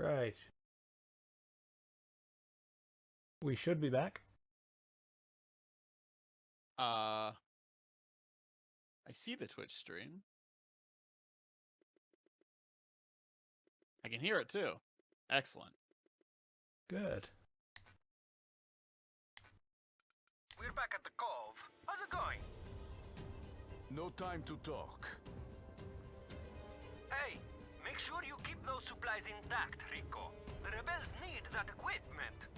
Right. We should be back. I see the Twitch stream. I can hear it too. Excellent. Good. We're back at the Cove. How's it going? No time to talk. Hey, make sure you keep those supplies intact, Rico. The rebels need that equipment.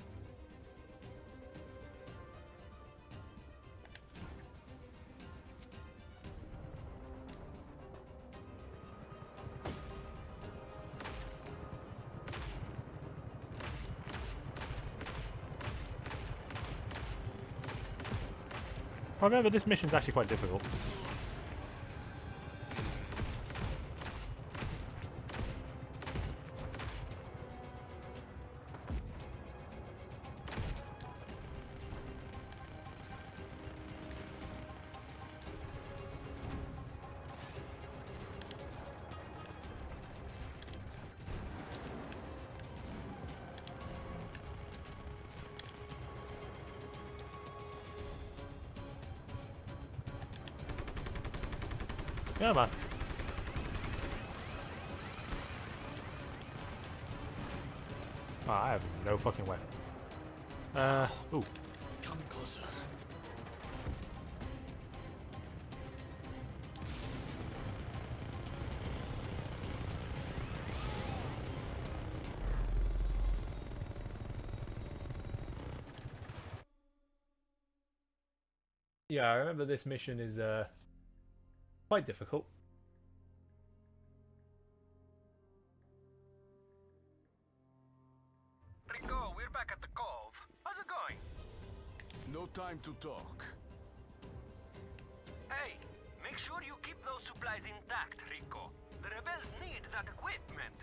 I remember this mission's actually quite difficult. Come on. Oh, I have no fucking weapons. Ooh. Come closer. Yeah, I remember this mission is quite difficult. Rico, we're back at the Cove. How's it going? No time to talk. Hey, make sure you keep those supplies intact, Rico. The rebels need that equipment.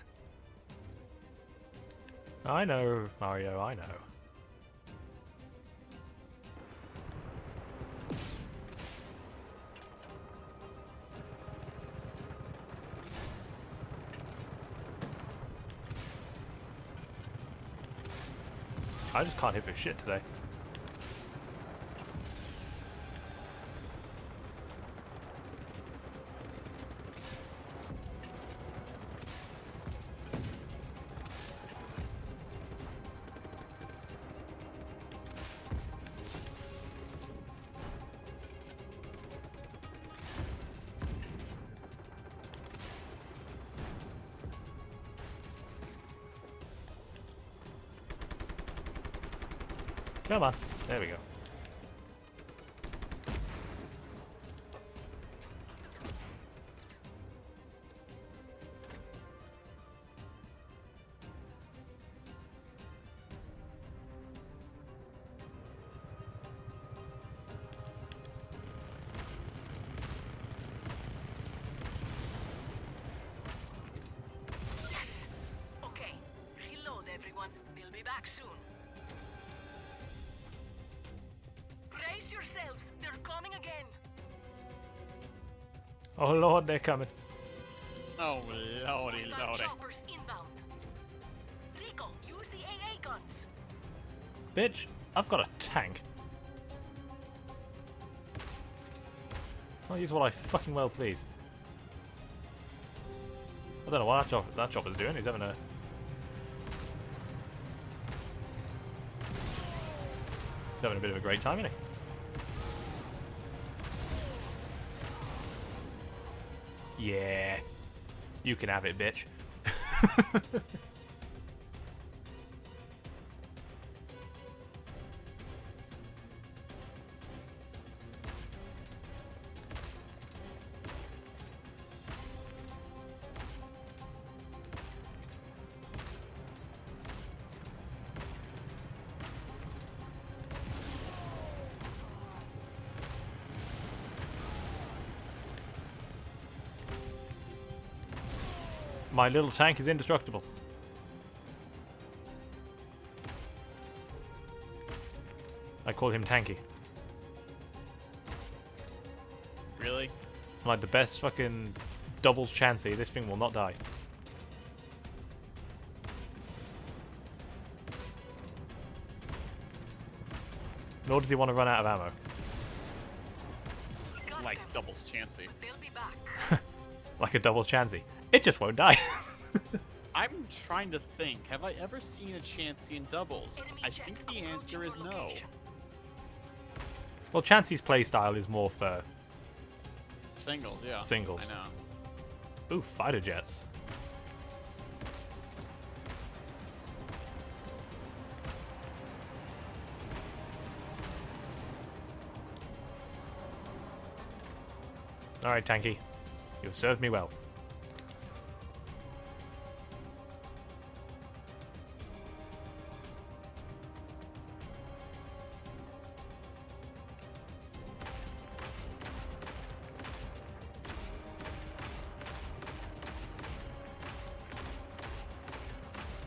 I know, Mario, I know. I just can't hit for shit today. Come on. There we go. Yes! Okay, reload everyone. We'll be back soon. Brace yourselves, they're coming again. Oh lord, they're coming. Oh, lordy, Hostile lordy. choppers inbound. Rico, use the AA guns. Bitch, I've got a tank. I'll use what I fucking well please. I don't know what that chopper's doing. He's having a... He's having a bit of a great time, isn't he? Yeah. You can have it, bitch. My little tank is indestructible. I call him Tanky. Really? I'm like the best fucking doubles chancey. This thing will not die. Nor does he want to run out of ammo. Got Like them. doubles Chansey. But they'll be back. Like a double chansey. It just won't die. I'm trying to think. Have I ever seen a Chansey in doubles? Enemy I jet think the approaching answer your is no. location. Well, Chansey's playstyle is more for... Singles, yeah. Singles. I know. Ooh, fighter jets. Alright, Tanky. You've served me well.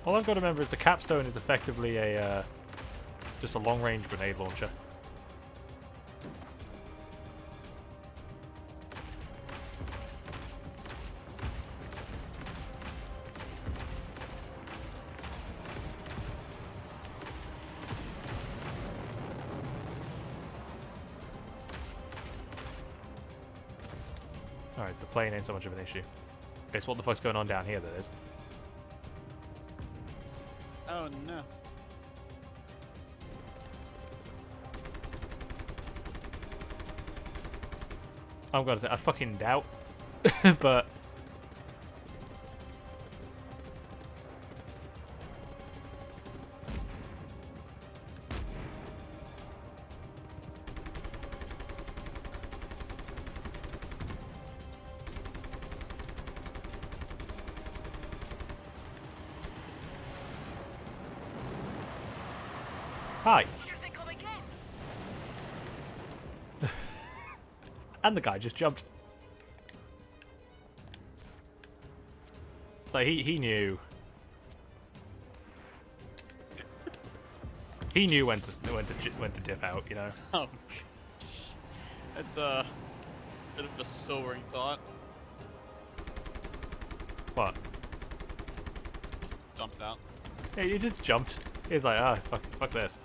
All I've got to remember is the capstone is effectively a just a long-range grenade launcher. Alright, the plane ain't so much of an issue. Okay, so what the fuck's going on down here, that is? Oh no. I'm gonna say, I fucking doubt. But... Hi. Here they come again. And the guy just jumped. So he knew. He knew when to dip out, you know. Oh, that's a bit of a sobering thought. What? Just jumps out. Yeah, he just jumped. He's like, ah, fuck this.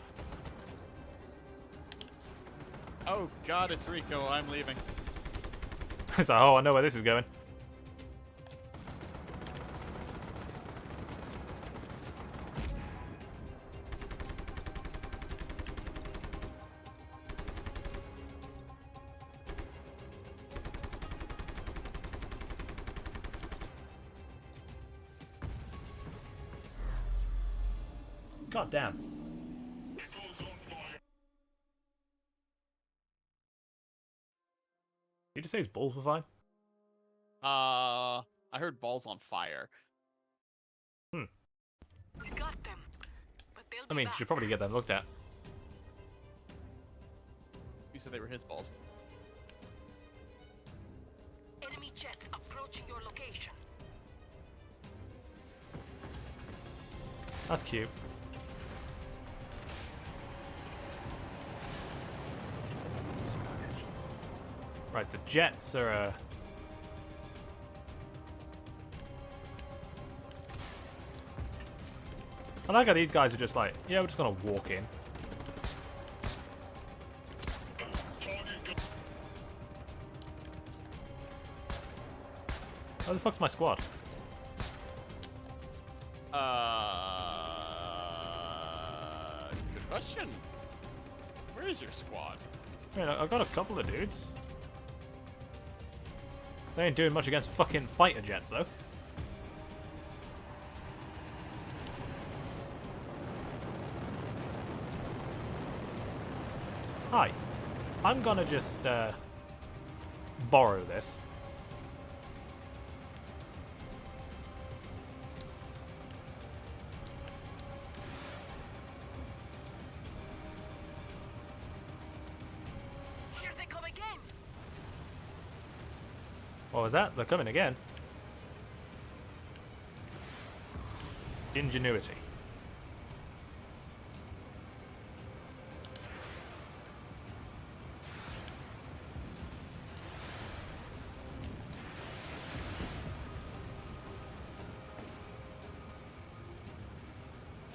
Oh god, it's Rico. I'm leaving. He's like, oh, I know where this is going. God damn. You just say his balls were fine? I heard balls on fire. We got them. But they'll be I mean, you back. should probably get them looked at. You said they were his balls. Enemy jets approaching your location. That's cute. Right, the jets are I like how these guys are just like, yeah, we're just gonna walk in. Where the fuck's my squad? Good question. Where is your squad? I mean, I've got a couple of dudes. They ain't doing much against fucking fighter jets, though. Hi. I'm gonna just, borrow this. Here they come again. What was that? They're coming again. Ingenuity.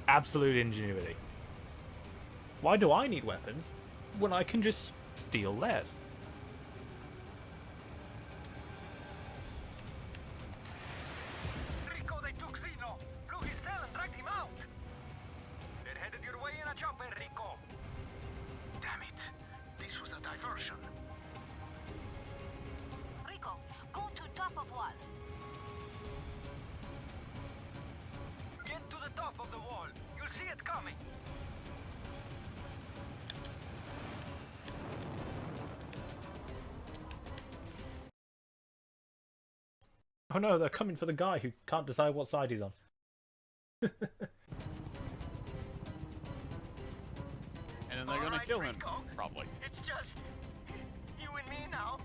Absolute ingenuity. Why do I need weapons? when I can just steal theirs? Rico, they took Zeno. Blew his tail and dragged him out. They're headed your way in a chopper, Rico. Damn it. This was a diversion. Rico, go to top of wall. Get to the top of the wall. You'll see it coming. Oh no, they're coming for the guy who can't decide what side he's on. And then they're gonna Alright, kill him, Rico. probably. It's just you and me now.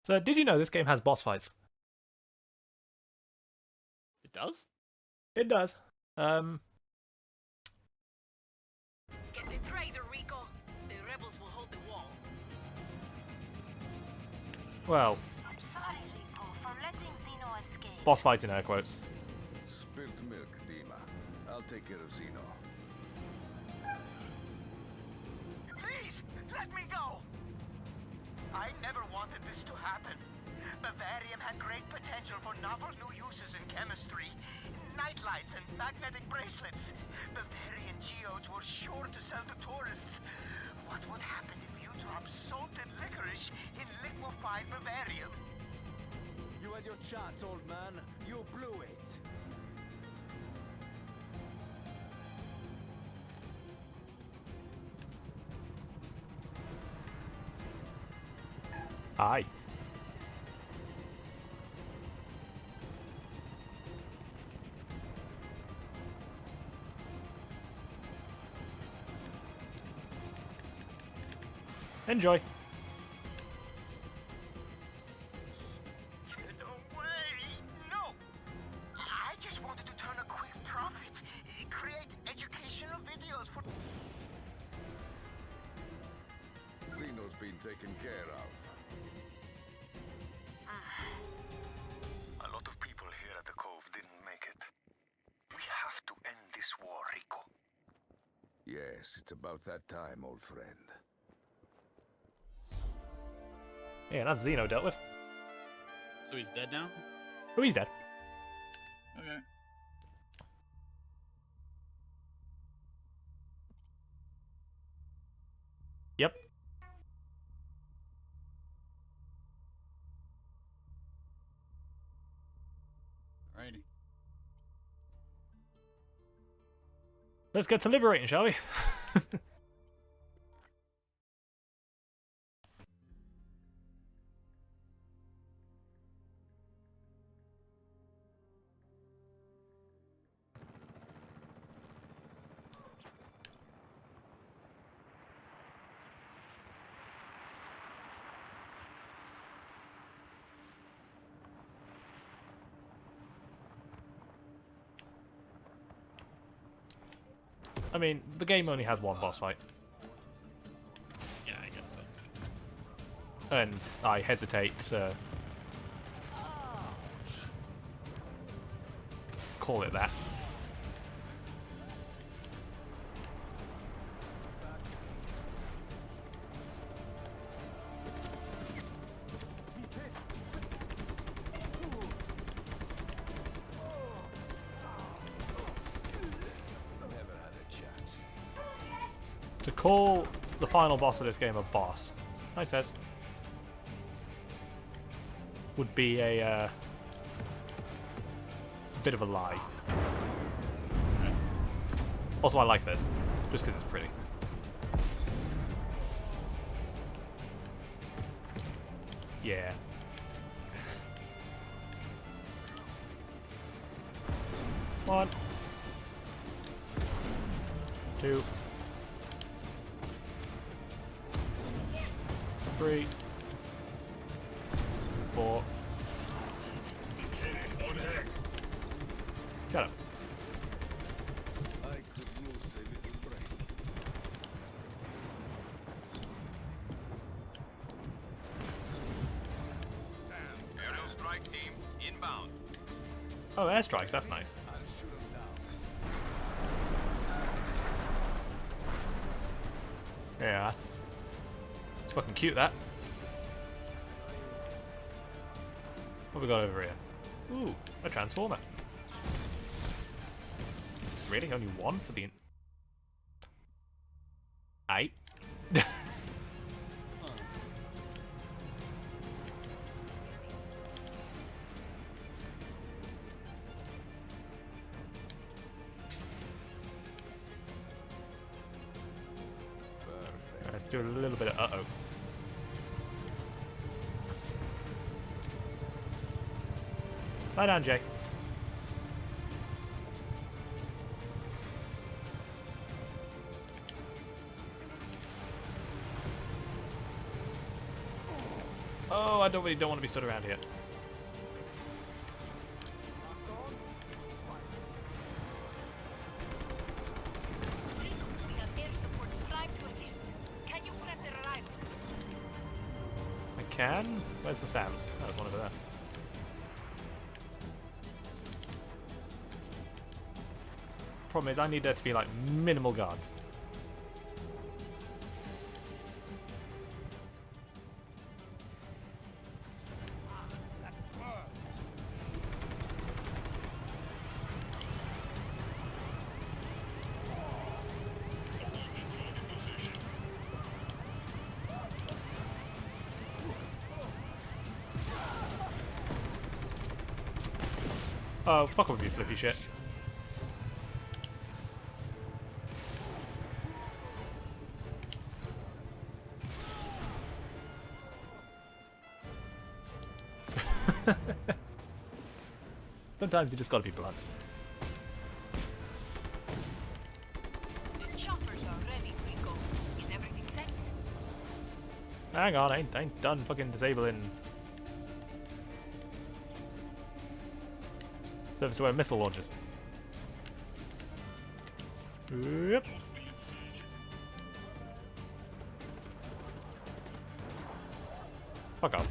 So, did you know this game has boss fights? It does? It does. Get the traitor, Rico. The rebels will hold the wall. Well, I'm sorry, Rico, for letting Zeno escape. boss fights in air quotes. Spilt milk, Dima. I'll take care of Zeno. Please, let me go! I never wanted this to happen. Bavarium had great potential for novel new uses in chemistry. Nightlights and magnetic bracelets. Bavarian geodes were sure to sell to tourists. What would happen if you dropped salted licorice in liquefied Bavarium? You had your chance, old man. You blew it. Aye. Enjoy. No way! No! I just wanted to turn a quick profit. Create educational videos for... Zeno's been taken care of. A lot of people here at the Cove didn't make it. We have to end this war, Rico. Yes, it's about that time, old friend. Yeah, that's Zeno dealt with. So he's dead now? Oh, he's dead. Okay. Yep. Alrighty. Let's get to liberating, shall we? I mean, the game only has one boss fight, Yeah, I guess so. and I hesitate to call it that. Never had a chance. To call the final boss of this game a boss, I says, would be a bit of a lie. Also, I like this, just because it's pretty. Yeah. One. Two. 3. 4. Shut up. I could Oh, airstrikes, that's nice. I'll shoot him down. Yeah, it's fucking cute, that. What have we got over here? Ooh, a transformer. Really? Only one for the... Eight? Perfect. Let's do a little bit of uh-oh. Lie down, Jay. Oh, I really don't want to be stood around here. We have air support primed to assist. Can you prep their arrival? I can? Where's the sounds? Oh, there's one over there. Problem is, I need there to be like minimal guards. Oh, fuck off, you flippy shit. Sometimes you just gotta be blunt. The choppers are ready, Rico. Is everything set? Hang on, I ain't done fucking disabling service to air missile launchers. Yep. Fuck off.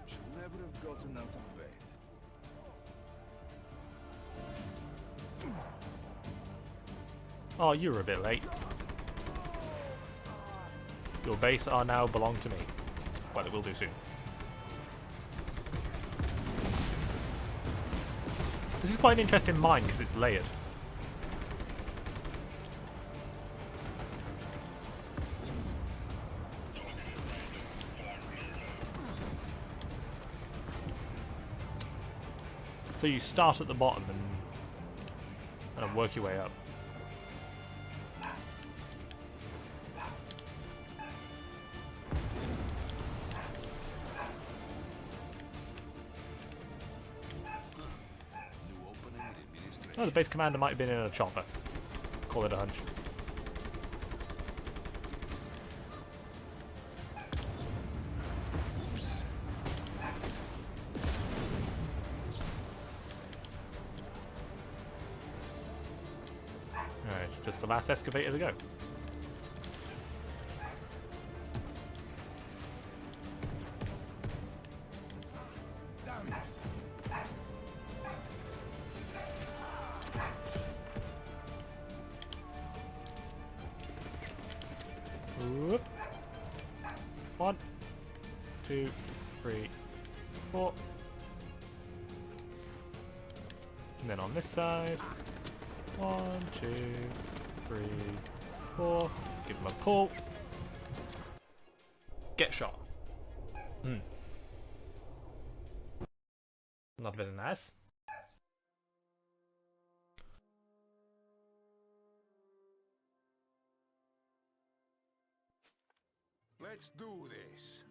Should never have gotten out of bed. Oh, you were a bit late. Your base are now belong to me. Well, it will do soon. This is quite an interesting mine because it's layered. So you start at the bottom and work your way up. New opening in administration. Oh, the base commander might have been in a chopper. Call it a hunch. Alright, just the last excavator to go. Damn it. Whoop. 1, 2, 3, 4. And then on this side. 1, 2, 3, 4. Give him a pull. Get shot. Not very nice. Let's do this.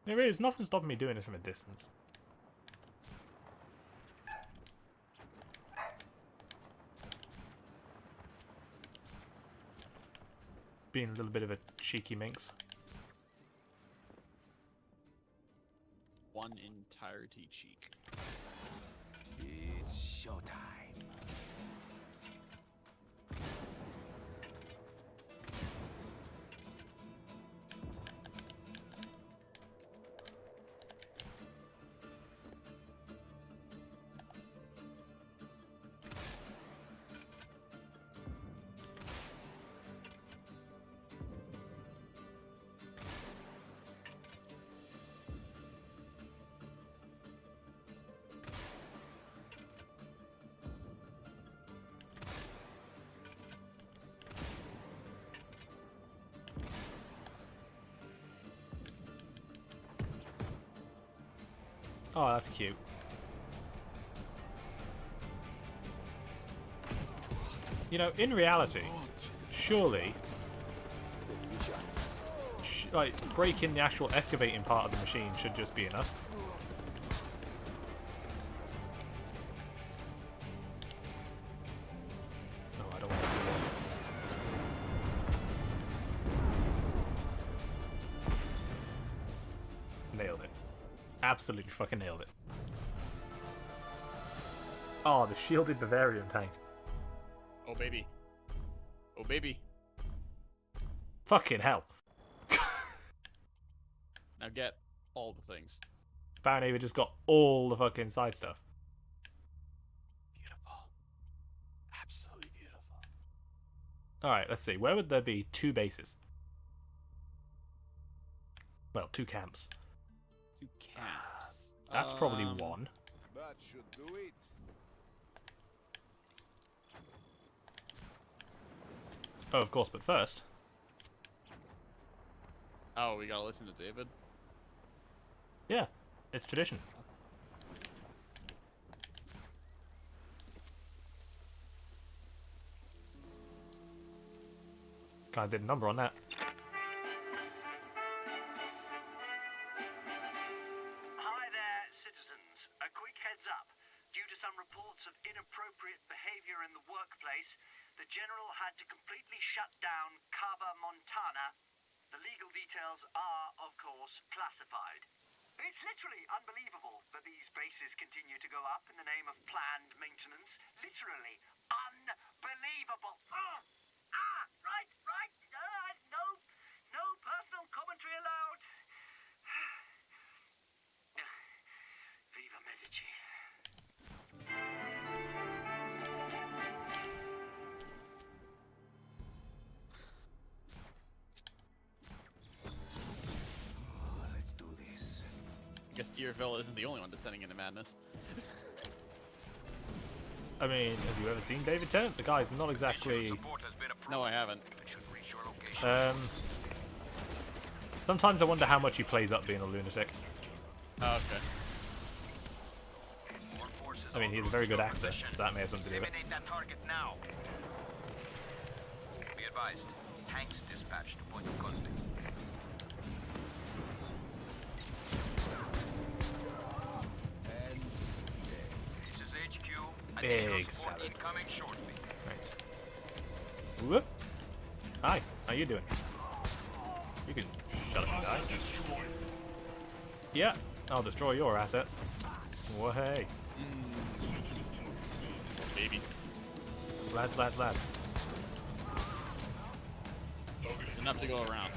There is nothing stopping me doing this from a distance. Being a little bit of a cheeky minx. One entirety cheek. It's showtime. Oh, that's cute. You know, in reality, surely, like, breaking the actual excavating part of the machine should just be enough. No, I don't want to do that. Nailed it. Absolutely fucking nailed it. Oh, the shielded Bavarian tank. Oh baby. Oh baby. Fucking hell. Now get all the things. Apparently we just got all the fucking side stuff. Beautiful. Absolutely beautiful. Alright, let's see. Where would there be 2 bases? Well, 2 camps. 2 camps. That's probably 1. That should do it. Oh, of course, but first... Oh, we gotta listen to David? Yeah, it's tradition. Kinda did a number on that. Hi there, citizens. A quick heads up. Due to some reports of inappropriate behavior in the workplace, the General had to completely shut down Cava Montana. The legal details are, of course, classified. It's literally unbelievable that these bases continue to go up in the name of planned maintenance. Literally unbelievable. Right. No personal commentary allowed. Viva Medici. Let's do this. I guess Deerville isn't the only one descending into madness. I mean, have you ever seen David Tennant? The guy's not exactly... No, I haven't. Sometimes I wonder how much he plays up being a lunatic. Oh, okay. I mean, he's a very good actor, so that may have something to do with it. Eliminate that target now. Be advised. Tanks dispatched to point of contact. This is HQ. Additional Big support salad. incoming shortly. Thanks. Whoop. Hi, how you doing? You can shut up and die. Yeah, I'll destroy your assets. Well, hey. Baby. Lads. There's enough to go around.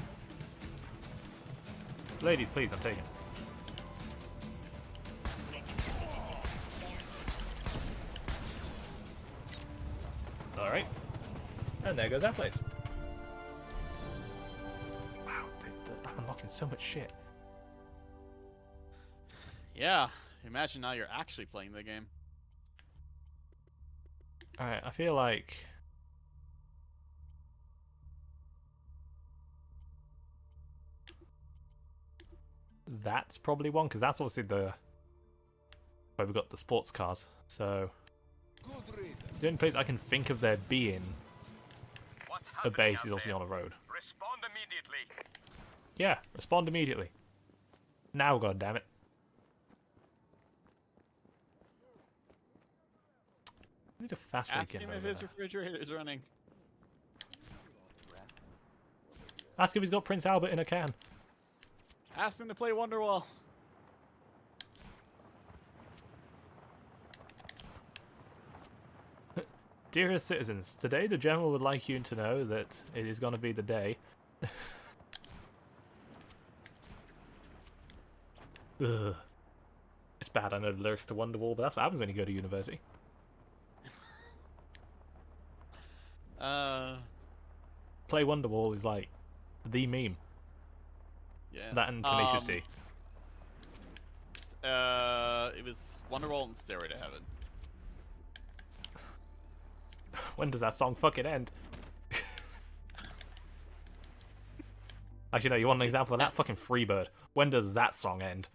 Ladies, please, I'm taking. Alright. And there goes that place. Wow, I'm unlocking so much shit. Yeah. Imagine now you're actually playing the game. Alright, I feel like... that's probably one, because that's obviously the... where we've got the sports cars, so... Good read. the only place I can think of there being What's a happening base out is obviously there? on a road. Respond immediately. Yeah, respond immediately. Now, goddammit. I need a fast Ask weekend. him if his refrigerator is running. Ask if he's got Prince Albert in a can. Ask him to play Wonderwall. Dearest citizens, today the General would like you to know that it is going to be the day. Ugh. It's bad I know the lyrics to Wonderwall, but that's what happens when you go to university. Play Wonderwall is like the meme. Yeah. That and Tenacious D. It was Wonderwall and Stairway to Heaven. When does that song fucking end? Actually, no, you want an example of that? Fucking Freebird. When does that song end?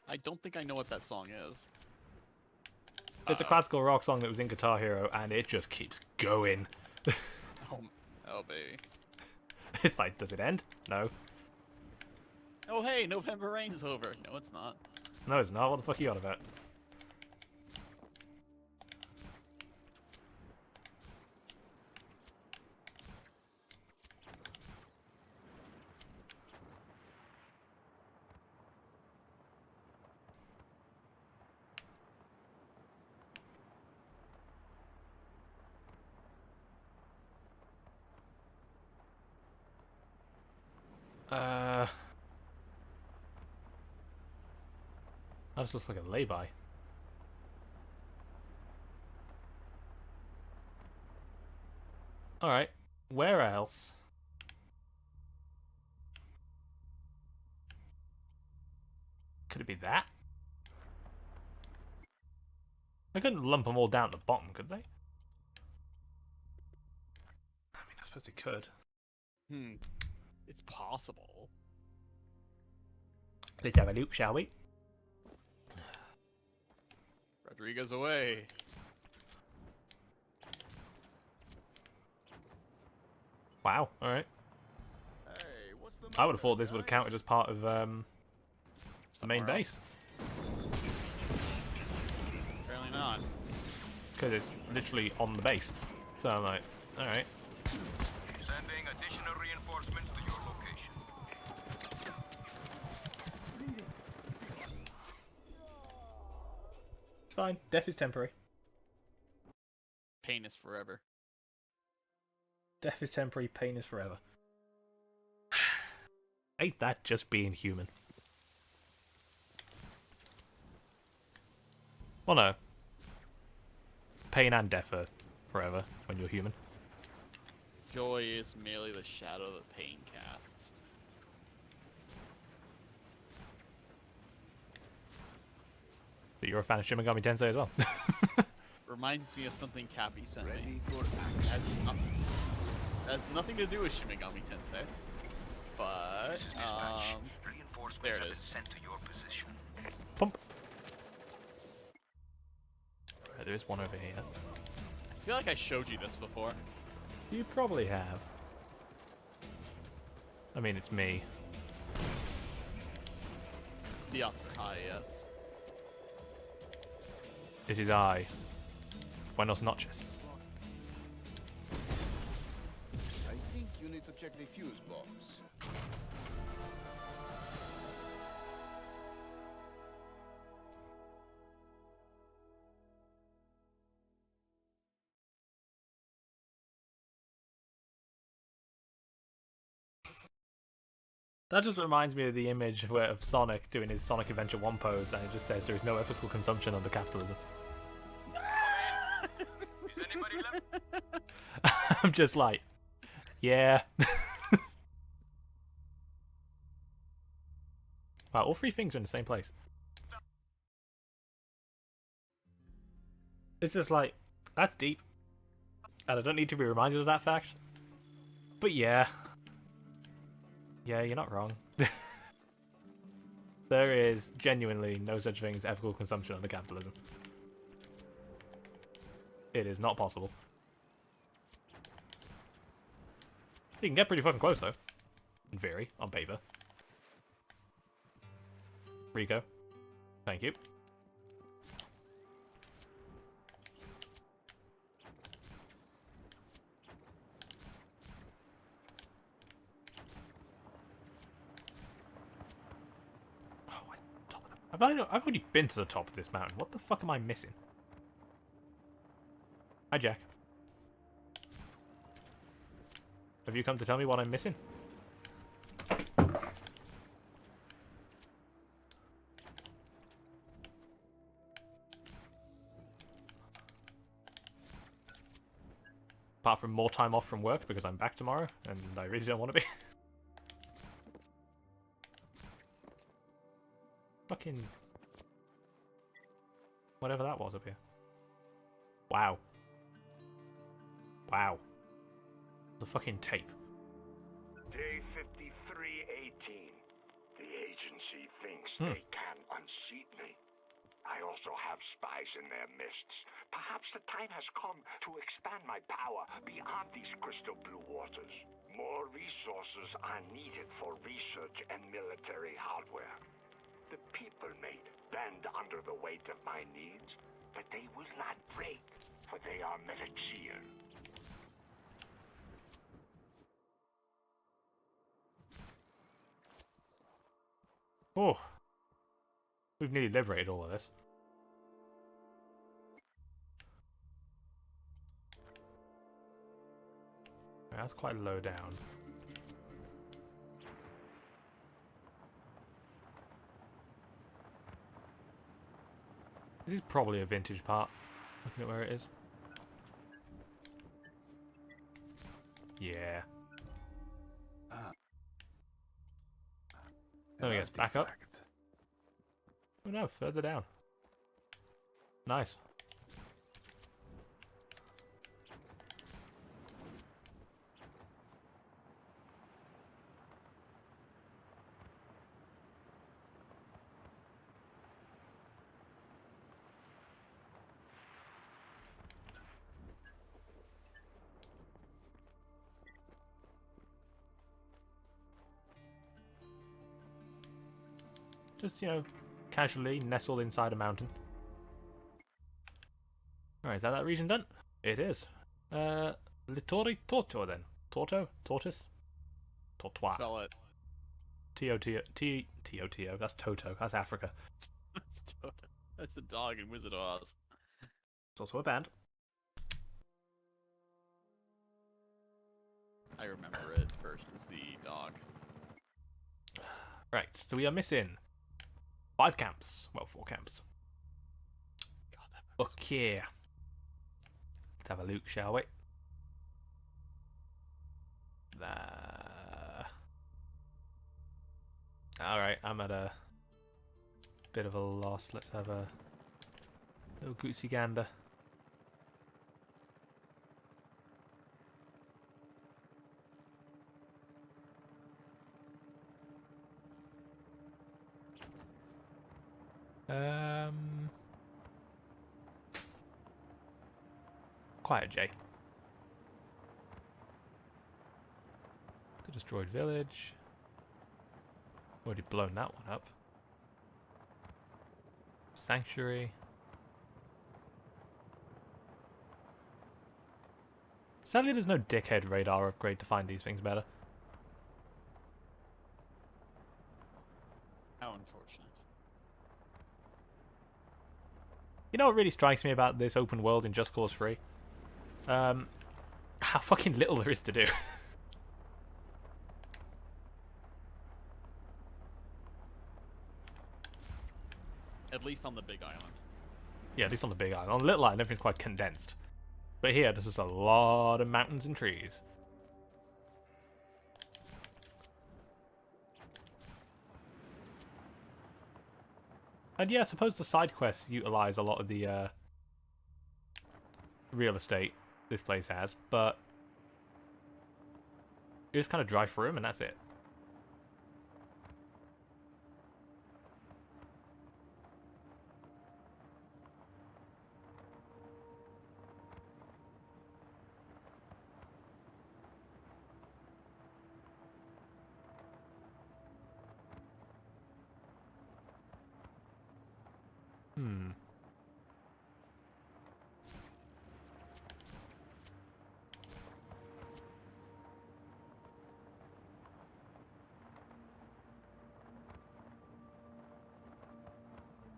I don't think I know what that song is. It's a classical rock song that was in Guitar Hero, and it just keeps going. Oh, baby. It's like, does it end? No. Oh, hey, November Rain's over. No, it's not. No, it's not. What the fuck are you on about? That just looks like a lay-by. Alright, where else? Could it be that? They couldn't lump them all down at the bottom, could they? I mean, I suppose they could. It's possible. Let's have a look, shall we? Rodriguez away. Wow, alright. Hey, what's the I would have thought this would have counted as part of the main Somewhere base. else. Apparently not. Because it's literally on the base. So I'm like, alright. Sending additional reinforcements to your location. It's fine. Death is temporary. Pain is forever. Death is temporary, pain is forever. Ain't that just being human? Well, no. Pain and death are forever when you're human. Joy is merely the shadow that pain casts. But you're a fan of Shin Megami Tensei as well. Reminds me of something Cappy sent me. Ready for action. Has nothing to do with Shin Megami Tensei. But, This is dispatch. Reinforcements there it have been is. sent to your position. Pump. Right, there is one over here. I feel like I showed you this before. You probably have. I mean, it's me. The odds are high, yes. It is I. Buenos noches. I think you need to check the fuse box. That just reminds me of the image of Sonic doing his Sonic Adventure 1 pose, and it just says there is no ethical consumption under capitalism. Is anybody left? I'm just like, yeah. Wow, all three things are in the same place. It's just like, that's deep. And I don't need to be reminded of that fact. But yeah. Yeah, you're not wrong. There is genuinely no such thing as ethical consumption under capitalism. It is not possible. You can get pretty fucking close, though. In theory, on paper. Rico. Thank you. I've already been to the top of this mountain. What the fuck am I missing? Hi, Jack. Have you come to tell me what I'm missing? Apart from more time off from work because I'm back tomorrow and I really don't want to be. Fucking whatever that was up here. Wow. Wow. The fucking tape. Day 5318. The agency thinks they can unseat me. I also have spies in their midst. Perhaps the time has come to expand my power beyond these crystal blue waters. More resources are needed for research and military hardware. The people may bend under the weight of my needs, but they will not break, for they are Melixian. Oh. We've nearly liberated all of this. Right, that's quite low down. This is probably a vintage part, looking at where it is. Yeah. Then we get back up. Oh no, further down. Nice. Just, you know, casually nestled inside a mountain. Alright, is that region done? It is. Littori Torto then. Torto? Tortoise? Tortois. Spell it. T-O-T-O. That's Toto. That's Africa. That's Toto. That's the dog in Wizard of Oz. It's also a band. I remember it first as the dog. Right, so we are missing 5 camps. Well, 4 camps. God, that Okay. Let's have a look, shall we? Alright, I'm at a bit of a loss. Let's have a little goosey gander. Quiet J. The destroyed village. Already blown that one up. Sanctuary. Sadly, there's no dickhead radar upgrade to find these things better. How unfortunate. You know what really strikes me about this open world in Just Cause 3? How fucking little there is to do. At least on the big island. Yeah, at least on the big island. On the little island, everything's quite condensed. But here, there's just a lot of mountains and trees. And yeah, I suppose the side quests utilize a lot of the real estate this place has, but you just kind of drive through them and that's it.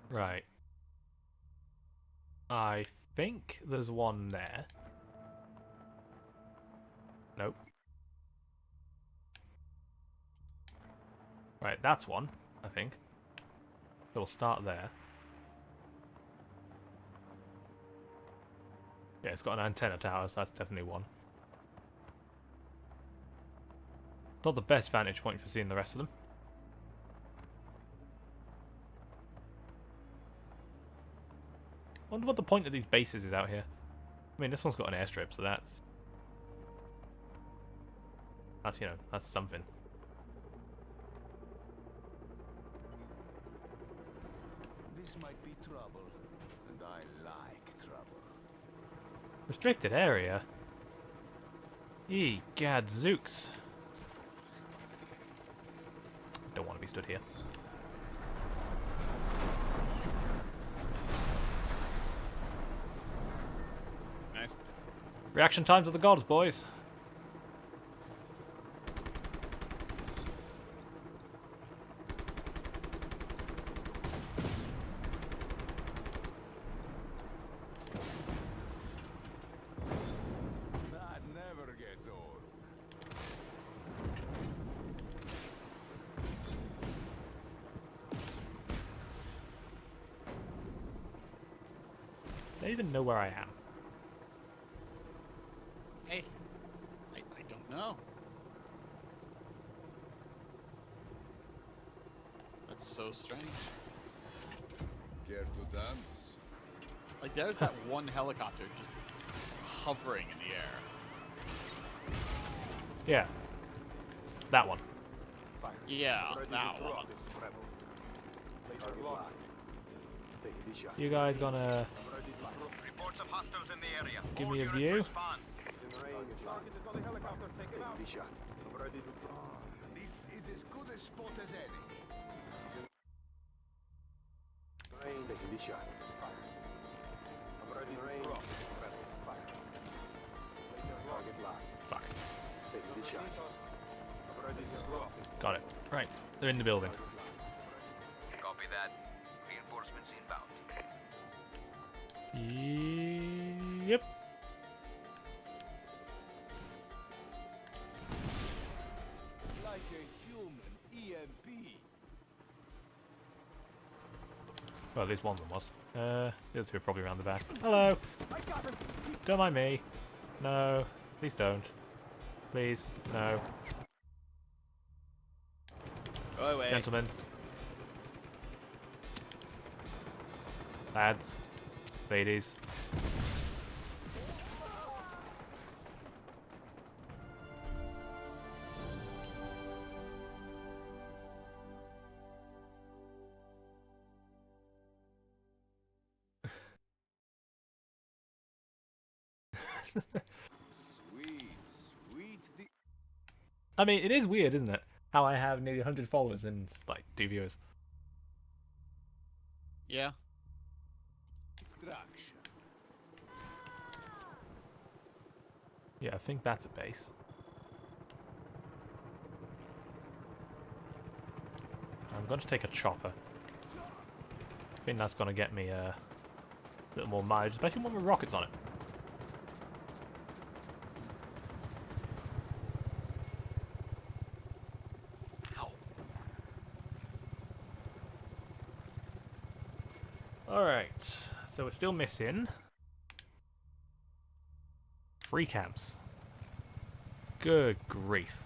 Right. I think there's one there. Nope. Right, that's one, I think. So we'll start there. Yeah, it's got an antenna tower, so that's definitely one. Not the best vantage point for seeing the rest of them. I wonder what the point of these bases is out here. I mean, this one's got an airstrip, so that's, you know, that's something. trouble, and I like trouble. Restricted area? Ye gadzooks. Don't want to be stood here. Nice. Reaction times of the gods, boys. That never gets old. They even know where I am. Hey, I don't know. That's so strange. Care to dance? Like, there's that one helicopter just hovering in the air. Yeah. That one. Yeah, that one. You guys gonna Reports of hostiles in the area. give All me a units view? respond. This is as good a spot as any. Fuck. Got it. Right. They're in the building. Copy that. Reinforcements inbound. Yep. Like a human EMP. Well, at least one of them was. The other two are probably around the back. Hello. Don't mind me. No. Please don't. Please. No. Go away. Gentlemen. Lads. Ladies. Sweet. I mean, it is weird, isn't it? How I have nearly 100 followers and, like, 2 viewers. Yeah. Distraction. Yeah, I think that's a base. I'm going to take a chopper. I think that's going to get me a little more mileage, especially one with rockets on it. Ow. Alright, so we're still missing 3 camps. Good grief.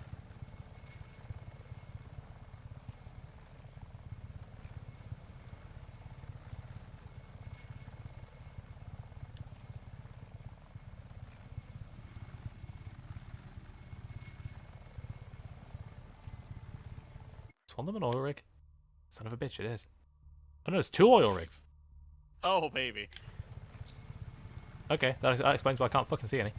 Is one of them an oil rig? Son of a bitch, it is. Oh no, there's 2 oil rigs. Oh, baby. Okay, that explains why I can't fucking see any.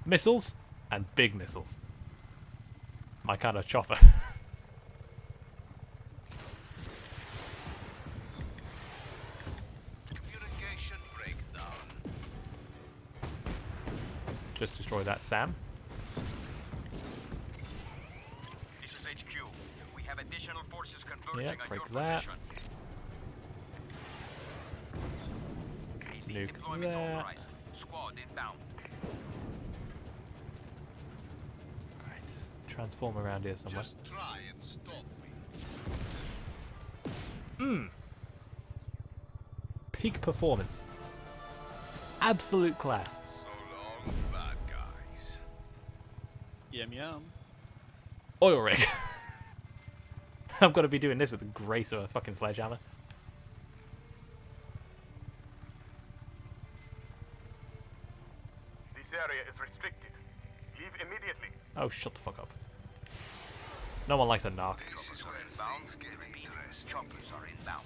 Missiles and big missiles. My kind of chopper. Communication breakdown. Just destroy that Sam. This is HQ. We have additional forces converging Yeah, on break your that. position. Nuke Deployment that. authorized. Squad inbound. Right. Transform around here somewhere. Just try and stop me. Peak performance. Absolute class. So long, bad guys. Yum yum. Oil rig. I'm gonna be doing this with the grace of a fucking sledgehammer. This area is restricted. Leave immediately. Oh, shut the fuck up. No one likes a narc. Choppers are inbound. Repeat, choppers are inbound.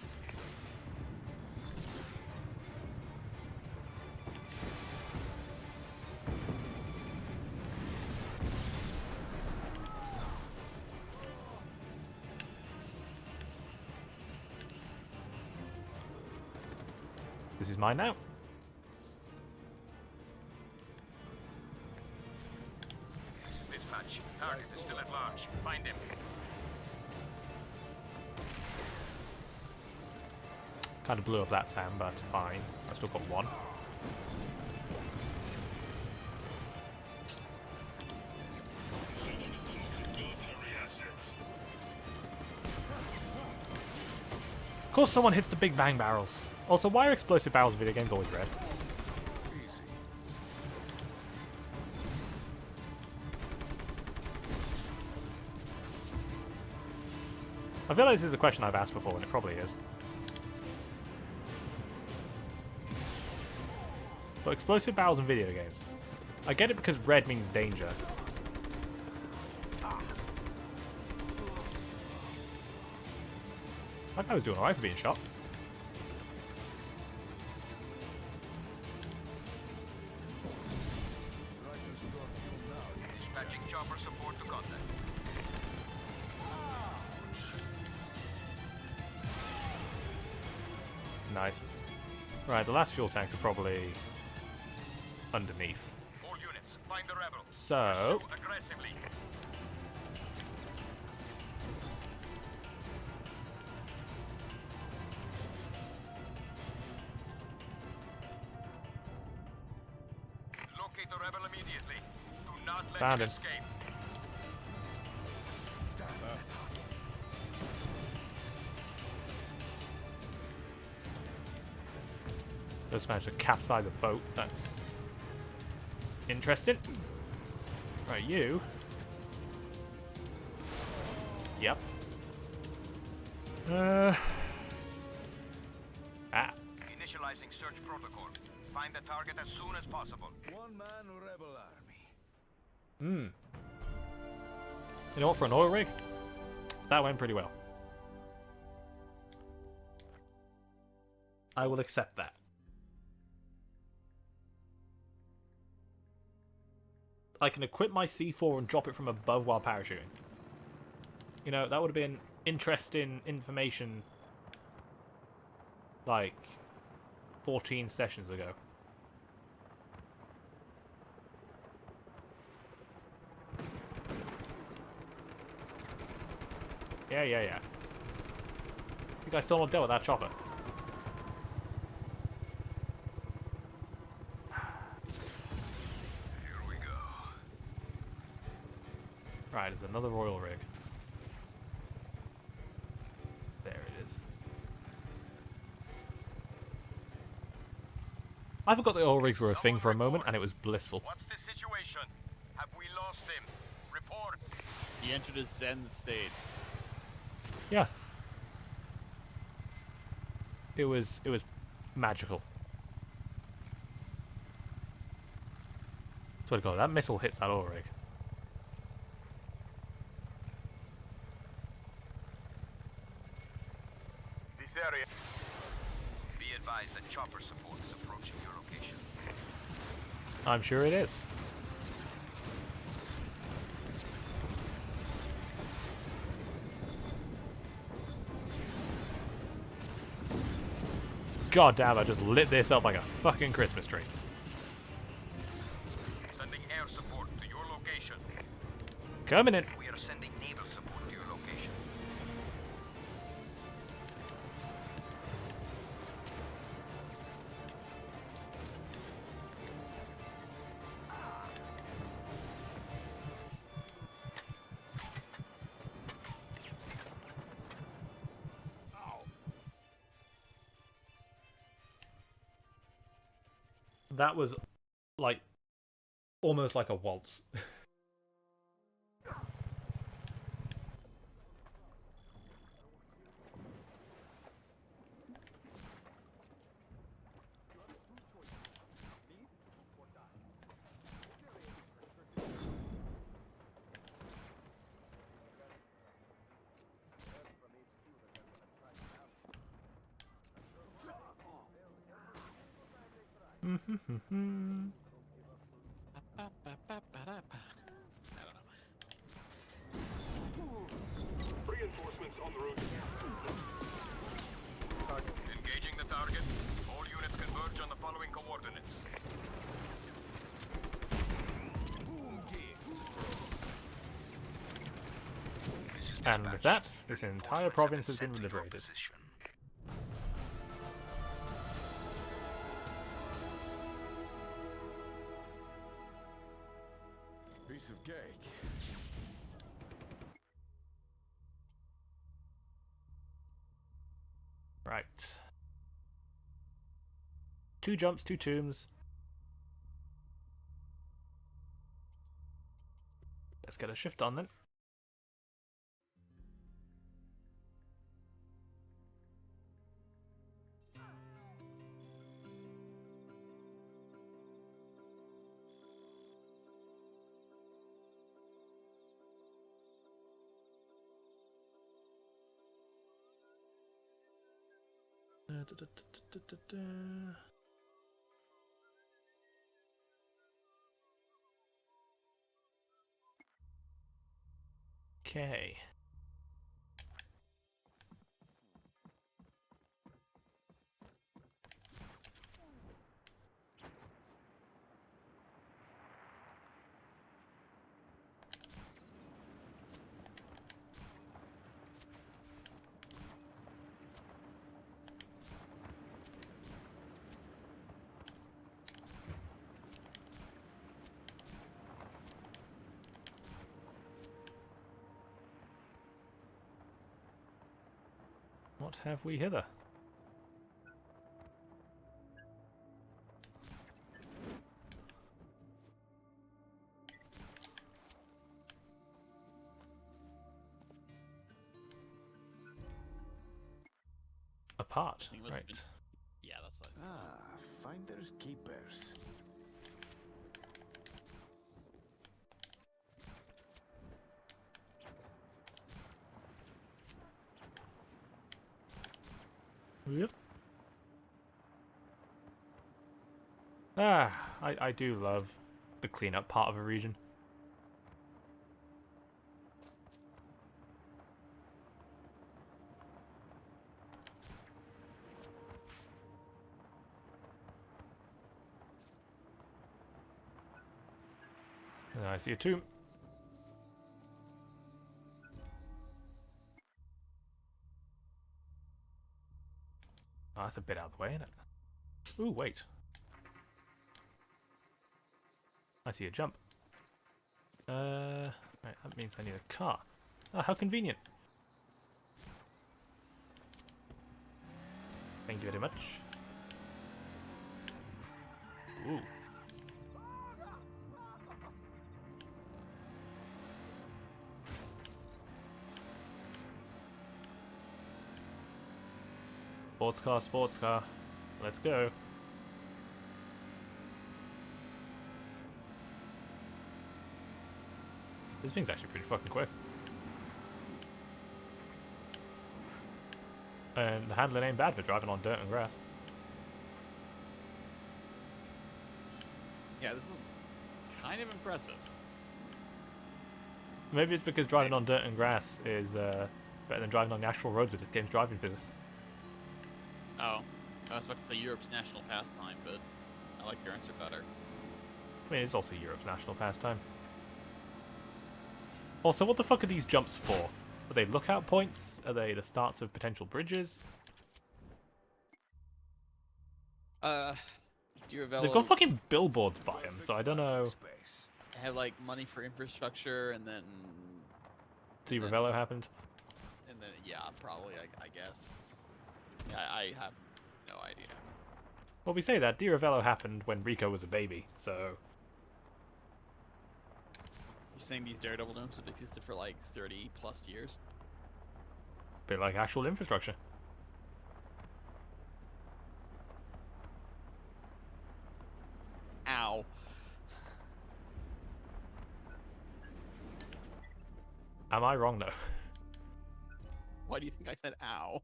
This is mine now. Dispatch. Target is still at large. Find him. Kind of blew up that Sam, but that's fine. I still got one. Of course someone hits the big bang barrels. Also, why are explosive barrels in video games always red? I feel like this is a question I've asked before, and it probably is. But explosive barrels in video games. I get it because red means danger. That guy was doing alright for being shot. Dispatching chopper support to contact. Nice. Right, the last fuel tanks are probably underneath. All units, find the rebel. So, Pursue aggressively. Locate the rebel immediately. Do not let Found him him. escape. just managed to capsize a boat. That's interesting. Right, you. Yep. Ah. Initializing search protocol. Find the target as soon as possible. One-man rebel army. You know what, for an oil rig, that went pretty well. I will accept that. I can equip my C4 and drop it from above while parachuting. You know, that would have been interesting information like 14 sessions ago. Yeah. You guys still not dealt with that chopper. Here we go. Right, there's another oil rig. There it is. I forgot the oil rigs were a thing for a moment, and it was blissful. What's the situation? Have we lost him? Report. He entered a Zen state. Yeah. It was magical. Swear to God, that missile hits that oil rig. This area. Be advised that chopper support is approaching your location. I'm sure it is. God damn, I just lit this up like a fucking Christmas tree. Sending air support to your location. Coming in. We are sending naval support to your location. That was like almost like a waltz. Reinforcements on the route. Engaging the target. All units converge on the following coordinates. And with that, this entire province has been liberated. Piece of cake. Right. 2 jumps, 2 tombs. Let's get a shift on then. Okay. What have we hither? Apart, Thing must right. have been- Yeah, that's like. Ah, finders keepers. Yep. Ah, I do love the cleanup part of a region. And I see a tomb. Oh, that's a bit out of the way, isn't it? Ooh, wait. I see a jump. Right, that means I need a car. Ah, how convenient. Thank you very much. Ooh. Sports car, sports car. Let's go. This thing's actually pretty fucking quick. And the handling ain't bad for driving on dirt and grass. Yeah, this is kind of impressive. Maybe it's because driving on dirt and grass is better than driving on the actual roads with this game's driving physics. Oh, I was about to say Europe's national pastime, but I like your answer better. I mean, it's also Europe's national pastime. Also, what the fuck are these jumps for? Are they lookout points? Are they the starts of potential bridges? Duravello They've got fucking billboards by them, so I don't know. Space. have like money for infrastructure, and then Di Ravello happened. and then yeah, probably I guess. I have no idea. Well, we say that Di Ravello happened when Rico was a baby, so You're saying these Daredevil domes have existed for like 30 plus years? a bit like actual infrastructure. Ow. Am I wrong though? Why do you think I said ow?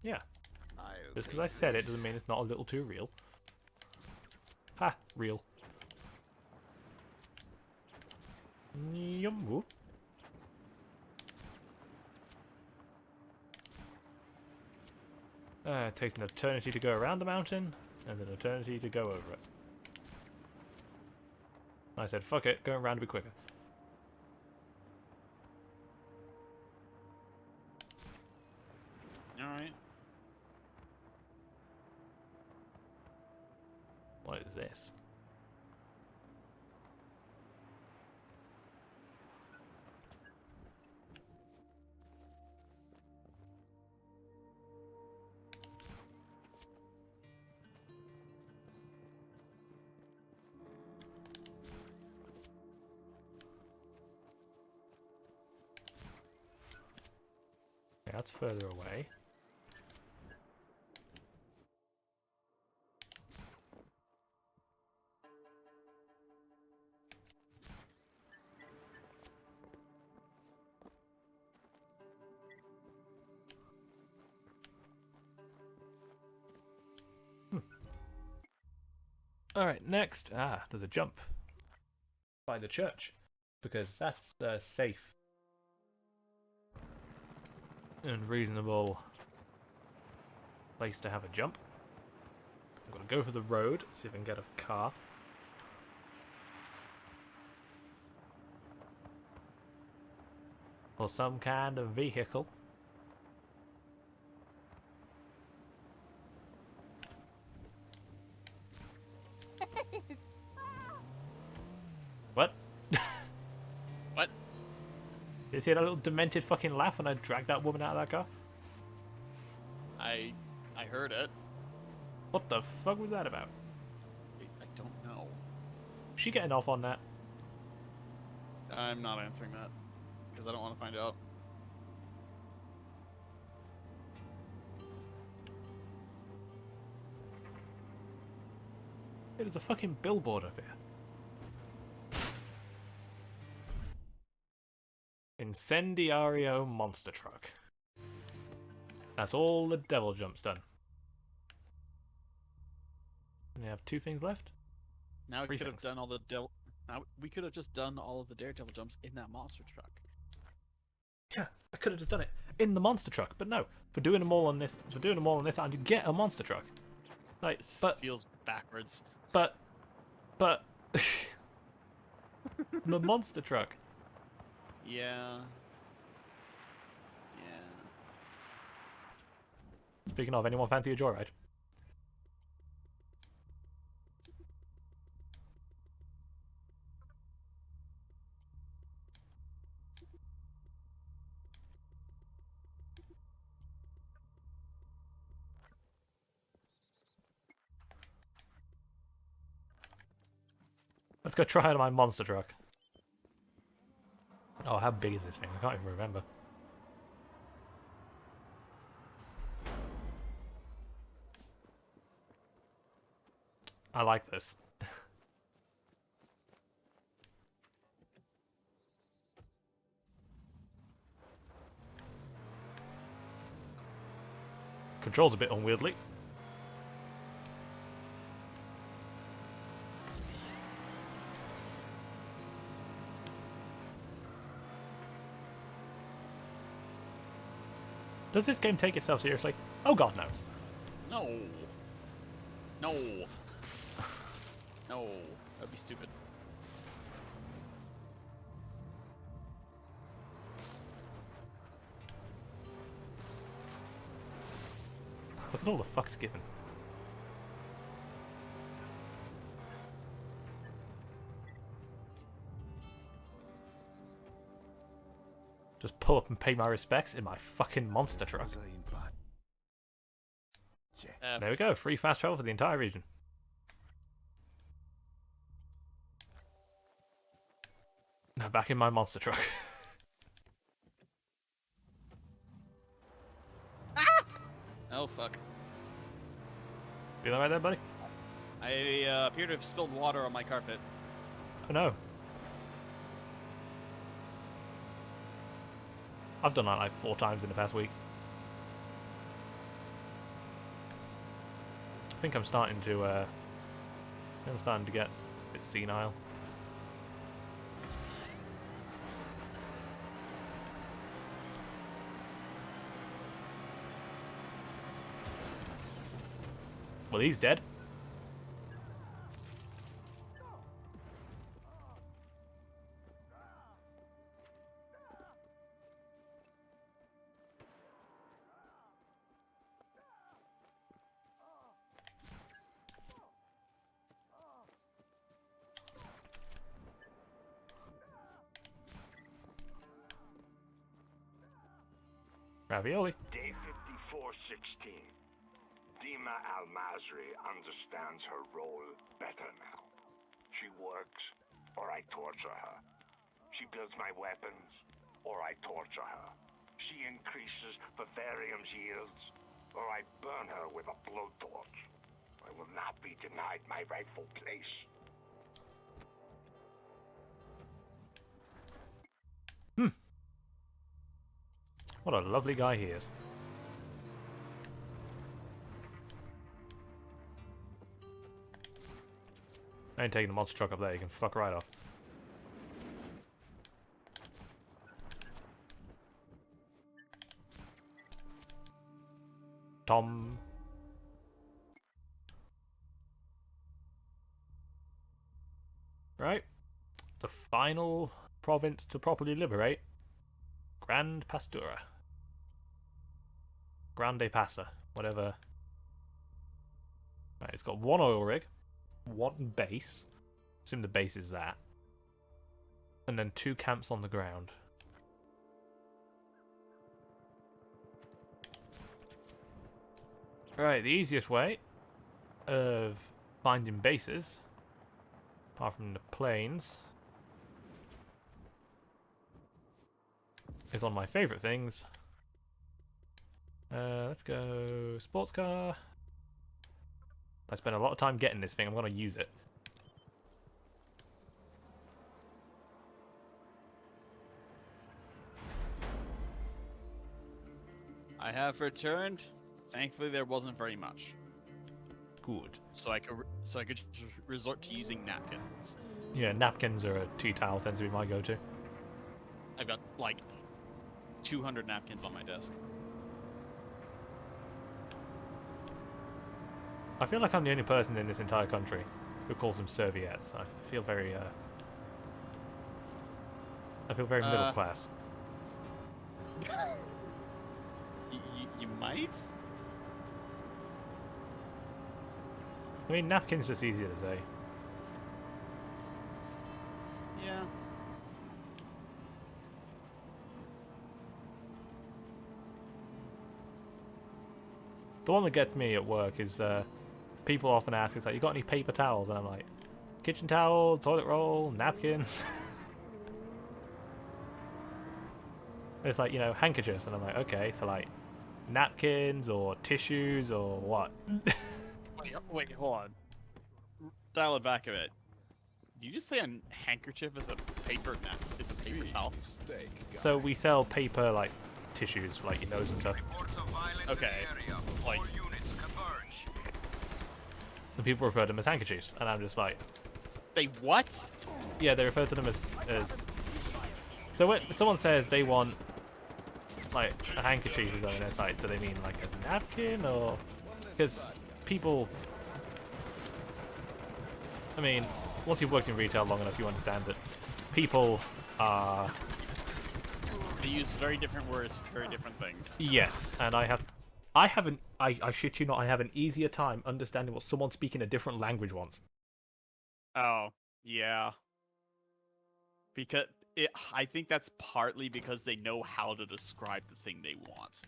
Yeah. Just because I said it doesn't mean it's not a little too real. Ha! Real. Yum. It takes an eternity to go around the mountain, and an eternity to go over it. I said, fuck it, going around to be quicker. Alright. What is this? Okay, that's further away. Alright, next. There's a jump by the church, because that's a safe and reasonable place to have a jump. I'm going to go for the road, see if I can get a car. Or some kind of vehicle. What? What? Did you see that little demented fucking laugh when I dragged that woman out of that car? I heard it. What the fuck was that about? I don't know. Was she getting off on that? I'm not answering that because I don't want to find out. There's a fucking billboard up here. Incendiario monster truck. That's all the devil jumps done. And you have 2 things left? Now we 3 could have things. done all the devil. Now we could have just done all of the daredevil jumps in that monster truck. Yeah, I could have just done it in the monster truck, but no. For doing them all on this, and you get a monster truck. Like, This but feels backwards. the monster truck. Yeah. Yeah. Speaking of, anyone fancy a joyride? Let's go try out my monster truck. Oh, how big is this thing? I can't even remember. I like this. Controls a bit unwieldy. Does this game take itself seriously? Oh god, no. No. No. No. That'd be stupid. Look at all the fucks given. Just pull up and pay my respects in my fucking monster truck. There we go, free fast travel for the entire region. Now back in my monster truck. Oh fuck. Feel that right there, buddy? I appear to have spilled water on my carpet. Oh no. I've done that like 4 times in the past week. think I'm starting to get a bit senile. Well, he's dead. Ravioli. Day 5416. Dima Al-Masri understands her role better now. She works, or I torture her. She builds my weapons, or I torture her. She increases Vivarium's yields, or I burn her with a blowtorch. I will not be denied my rightful place. What a lovely guy he is. I ain't taking the monster truck up there, you can fuck right off. Tom. Right. The final province to properly liberate. Grand Pastura. Grande Passa. Whatever. Right, it's got one oil rig. One base. Assume the base is that. And then 2 camps on the ground. Right, the easiest way of finding bases, apart from the plains, is on my favourite things. Let's go sports car. I spent a lot of time getting this thing, I'm going to use it. I have returned. Thankfully, there wasn't very much, Good. so I could just resort to using napkins. Yeah, napkins or a tea towel tends to be my go-to. I've got like 200 napkins on my desk. I feel like I'm the only person in this entire country who calls them serviettes. I feel very, middle class. You might? I mean, napkins just easier to say. Yeah. The one that gets me at work is people often ask, it's like, you got any paper towels? And I'm like, kitchen towel, toilet roll, napkins. It's like, you know, handkerchiefs. And I'm like, okay, so like napkins or tissues or what? Wait, hold on. Dial it back a bit. Did you just say a handkerchief is a paper towel? So we sell paper, like, tissues for, like, your nose and stuff. Okay. It's like, And people refer to them as handkerchiefs. And I'm just like, they what? yeah, they refer to them as... So when someone says they want, like, a handkerchief or something, it's like, do they mean, like, a napkin or... Because people... I mean, once you've worked in retail long enough, you understand that people are... They use very different words for very different things. Yes, and I shit you not, I have an easier time understanding what someone speaking a different language wants. Oh, yeah. Because I think that's partly because they know how to describe the thing they want.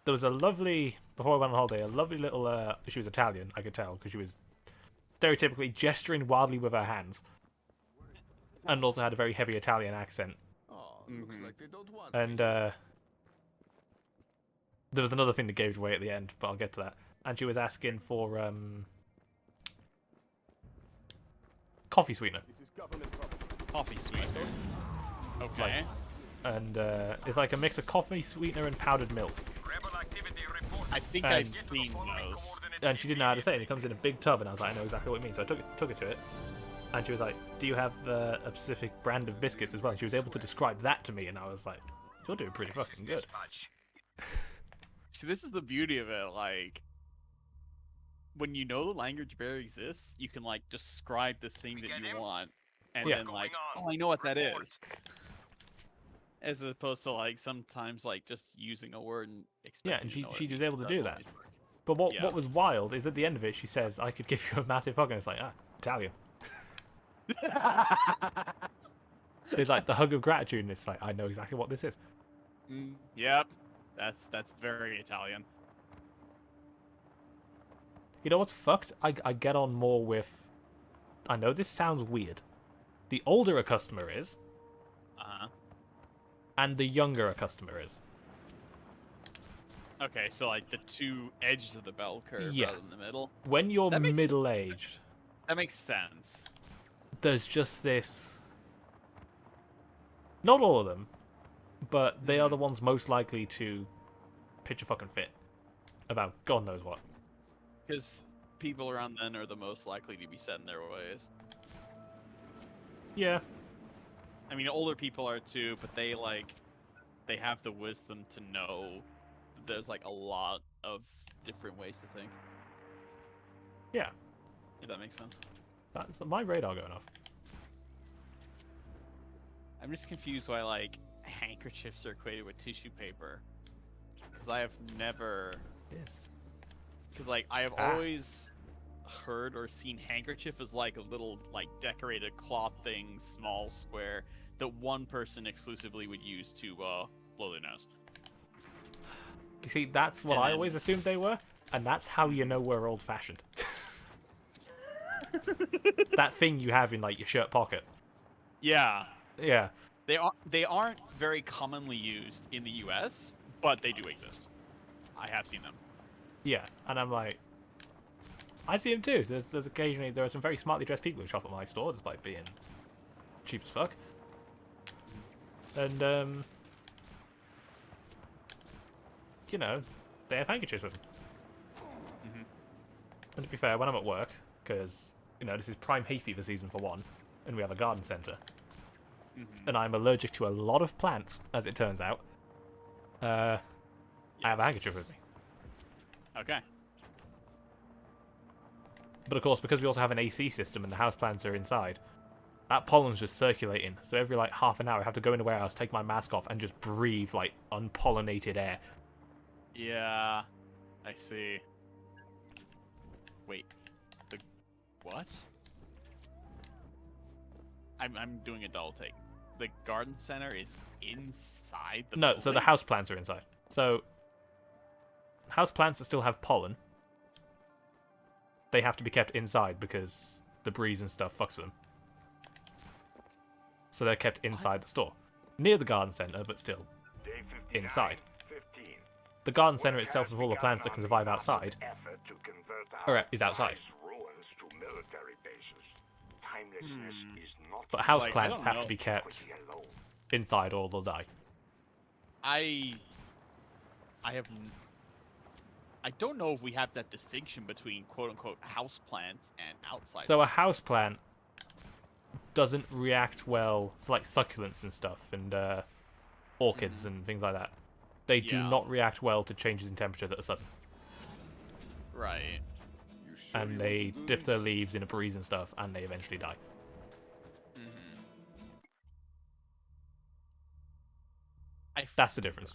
There was a lovely, before I went on holiday, a lovely little, she was Italian, I could tell, because she was stereotypically gesturing wildly with her hands. And also had a very heavy Italian accent. Looks like they don't want And there was another thing that gave it away at the end, but I'll get to that. And she was asking for coffee sweetener. Coffee sweetener. Okay. And it's like a mix of coffee sweetener and powdered milk. Rebel activity reported. I think And- I've seen those. And she didn't know how to say it. And it comes in a big tub, and I was like, I know exactly what it means. So I took it to it, and she was like, "Do you have a specific brand of biscuits as well?" And she was able to describe that to me, and I was like, "You're doing pretty fucking good." See, this is the beauty of it. Like, when you know the language barrier exists, you can like describe the thing that you want, and Yeah. then like, oh, I know what that is. As opposed to like sometimes like just using a word and expecting. Yeah, and to know what she it was means. able to Doesn't do that. always work. But what Yeah. was wild is at the end of it, she says, "I could give you a massive hug," and it's like, Italian. It's like the hug of gratitude, and it's like, I know exactly what this is. Yep, that's very Italian. You know what's fucked? I get on more with. I know this sounds weird. The older a customer is, and the younger a customer is. Okay, so like the two edges of the bell curve Yeah. rather than the middle. When you're That makes- middle-aged, That makes sense. there's just this. Not all of them, but they are the ones most likely to pitch a fucking fit about God knows what. Because people around then are the most likely to be set in their ways. Yeah, I mean, older people are too, but they have the wisdom to know that there's like a lot of different ways to think. yeah. If that makes sense. That's my radar going off. I'm just confused why like handkerchiefs are equated with tissue paper. Because I have never. Yes. Because like I have always heard or seen handkerchief as like a little like decorated cloth thing, small square that one person exclusively would use to blow their nose. You see, that's what And I then- always assumed they were, and that's how you know we're old-fashioned. That thing you have in like your shirt pocket. Yeah, Yeah. they aren't very commonly used in the U.S., but they do exist. I have seen them. Yeah, and I'm like, I see them too. There's occasionally there are some very smartly dressed people who shop at my store, despite being cheap as fuck. And you know, they have handkerchiefs with them. And to be fair, when I'm at work, because you know this is prime hay fever season for one, and we have a garden centre, and I'm allergic to a lot of plants, as it turns out. I have a handkerchief with me. Okay. But of course, because we also have an AC system and the houseplants are inside, that pollen's just circulating. So every like half an hour, I have to go in the warehouse, take my mask off, and just breathe like unpollinated air. Yeah, I see. Wait, the what? I'm doing a double take. The garden center is inside the No, so the building? houseplants are inside. So houseplants that still have pollen, they have to be kept inside because the breeze and stuff fucks with them. So they're kept inside the store, near the garden center, but still Day 59, inside. 15. The garden center Work itself, has with all the begun plants that on can the survive massive outside, effort to convert is outside. prized ruins to military bases. Timelessness is not But Like, I houseplants don't have know. to be kept equity alone. inside or they'll die. I don't know if we have that distinction between quote unquote house plants and outside. So a plants. houseplant doesn't react well to like succulents and stuff and orchids and things like that. They do Yeah. not react well to changes in temperature that are sudden. Right. And they dip their leaves in a breeze and stuff and they eventually die. That's the difference.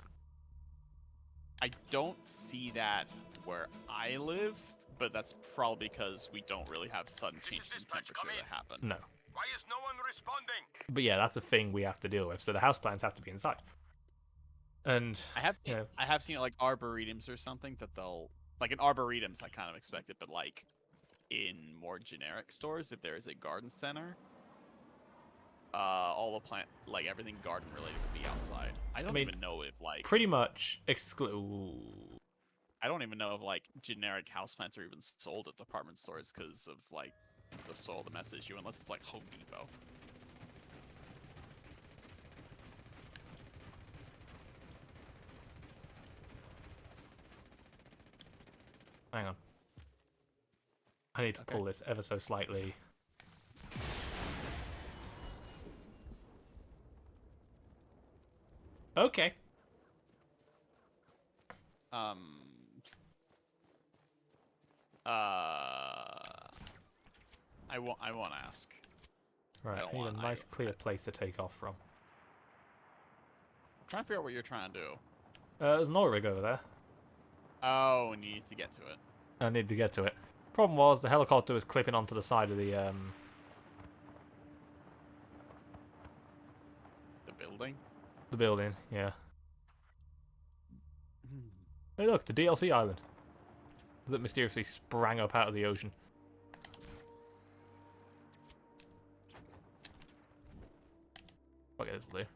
I don't see that where I live, but that's probably because we don't really have sudden changes in temperature that happen. No. Why is no one responding? But yeah, that's a thing we have to deal with. So the houseplants have to be inside. And I have Yeah. I have seen like arboretums or something that they'll like in arboretums I kind of expect it, but like in more generic stores, if there is a garden center, all the plant like everything garden related would be outside. I don't mean, even know if like pretty much exclude. I don't even know if like generic houseplants are even sold at department stores because of like the soil, the message you, unless it's like Home Depot. I need to pull this ever so slightly. Okay. I won't ask. Right, I need a nice clear place to take off from. I'm trying to figure out what you're trying to do. There's an oil rig over there. Oh, and you need to get to it. I need to get to it. Problem was, the helicopter was clipping onto the side of the building? The building, yeah. Hey look, the DLC island. That mysteriously sprang up out of the ocean. Fuck it, this will do.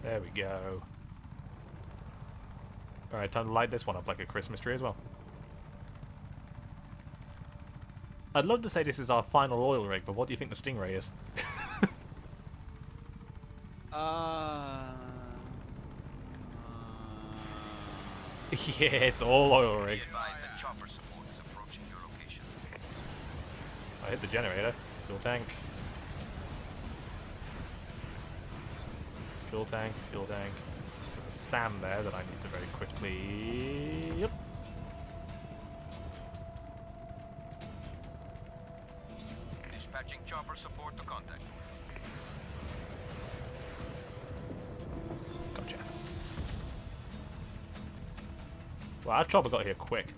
There we go. Alright, time to light this one up like a Christmas tree as well. I'd love to say this is our final oil rig, but what do you think the Stingray is? Yeah, it's all oil rigs. I hit the generator. Fuel tank. Fuel tank, fuel tank. There's a SAM there that I need to very quickly... Yep. Dispatching chopper support to contact. Gotcha. Well, our chopper got here quick.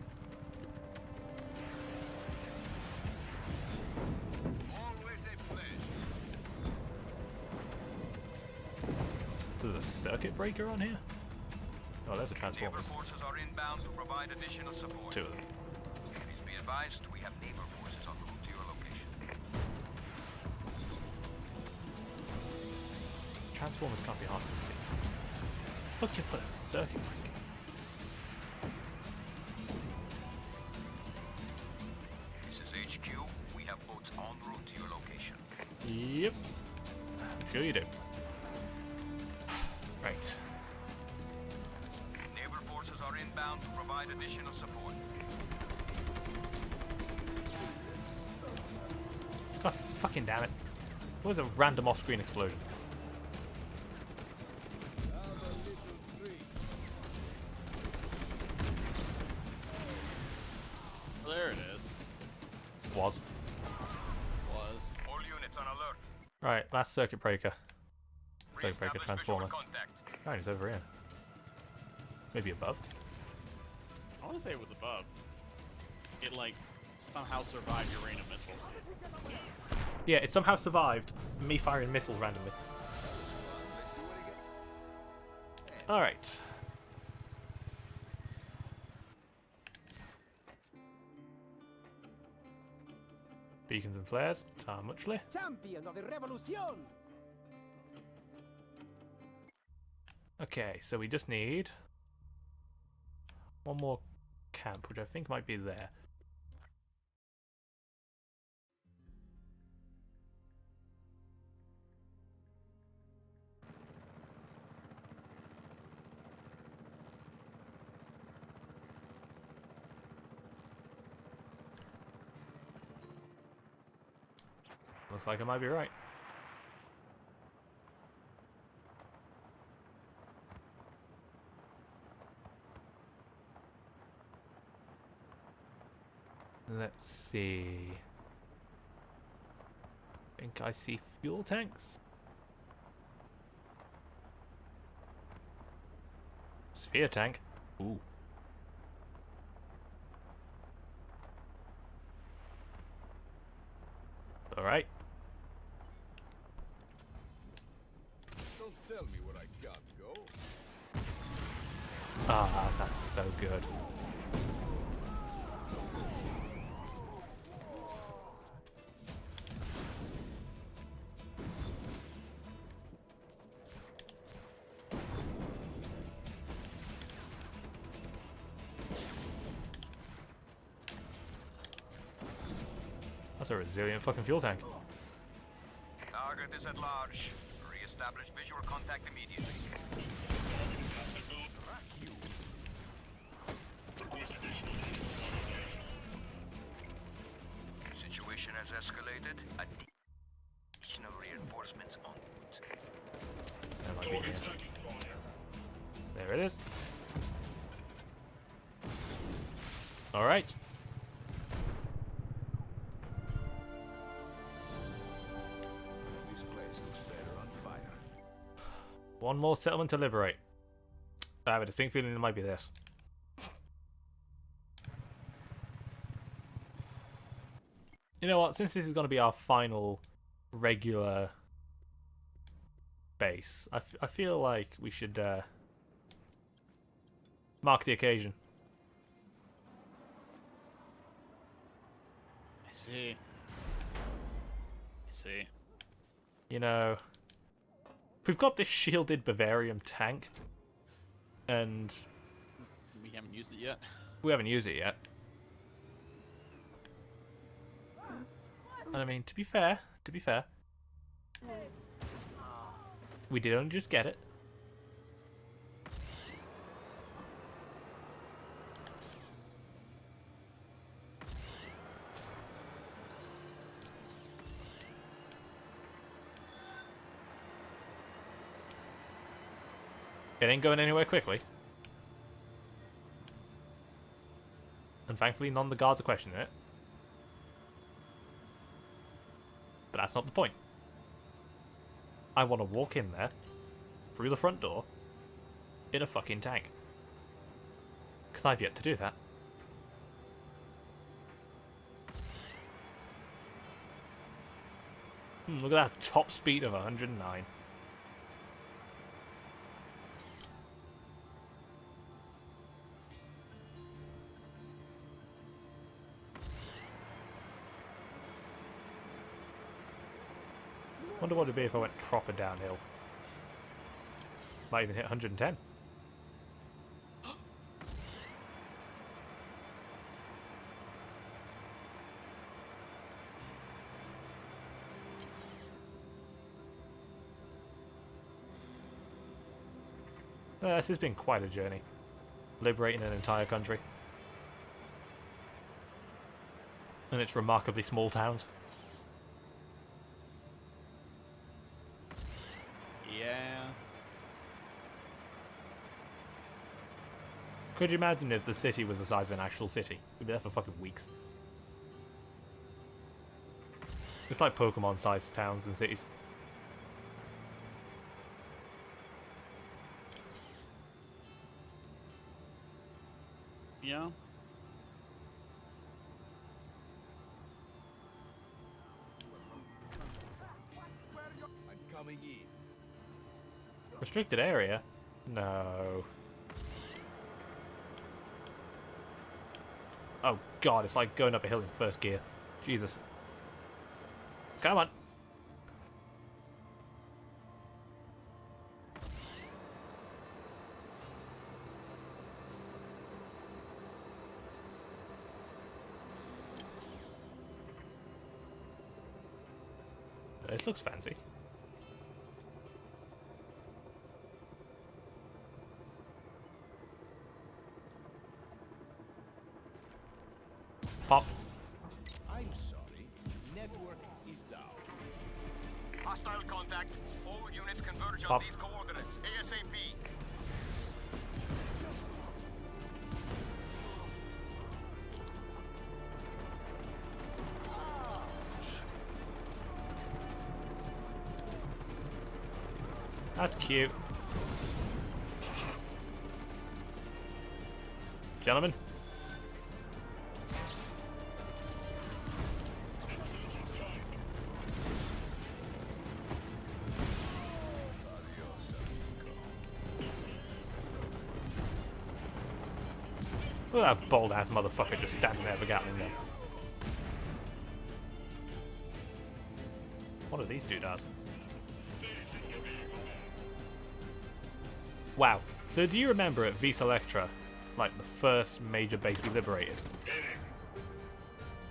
There's a circuit breaker on here? Oh, there's a transformer. Naval forces are inbound to provide additional support. Two of them. Please be advised, we have naval forces en route to your location. Transformers can't be hard to see. The fuck you put a circuit breaker? This is HQ. We have boats en route to your location. Yep. I'm sure you do. Right. Naval forces are inbound to provide additional support. God fucking damn it. What was a random off-screen explosion? There it is. Was. All units on alert. Right, last circuit breaker. Circuit breaker Reestablish transformer. visual contact. Oh, he's over here. Maybe above. I want to say it was above. It, like, somehow survived uranium missiles. Yeah, it somehow survived me firing missiles randomly. Alright. Beacons and flares, Tar Muchley. Champion of the revolution! Okay, so we just need one more camp, which I think might be there. Looks like I might be right. Let's see. I think I see fuel tanks. Sphere tank. Ooh. All right. Don't tell me what I got to go. Ah, that's so good. That's a resilient fucking fuel tank. Target is at large. Re-establish visual contact immediately. Situation has escalated. Additional reinforcements en route. That might be it. There it is. Alright. This place looks better on fire. One more settlement to liberate. I have a distinct feeling it might be this. You know what? Since this is going to be our final regular base, I feel like we should mark the occasion. I see. I see. You know, we've got this shielded Bavarian tank, and We haven't used it yet. we haven't used it yet. And I mean, to be fair, we did only just get it. It ain't going anywhere quickly. And thankfully none of the guards are questioning it. But that's not the point. I want to walk in there, through the front door, in a fucking tank. Because I've yet to do that. Look at that top speed of 109. Wonder what it'd be if I went proper downhill. Might even hit 110. This has been quite a journey. Liberating an entire country. And its remarkably small towns. Yeah. Could you imagine if the city was the size of an actual city? We'd be there for fucking weeks. It's like Pokemon-sized towns and cities. Yeah. I'm coming in. Restricted area? No. Oh god, it's like going up a hill in first gear. Jesus. Come on. This looks fancy. Pop. I'm sorry. Network is down. Hostile contact. All units converge on Pop. these coordinates. ASAP. That's cute. Gentlemen. Look at that bold ass motherfucker just standing there with a Gatling gun. What are these doodads? Wow. So do you remember at Vis Electra, like the first major base we liberated?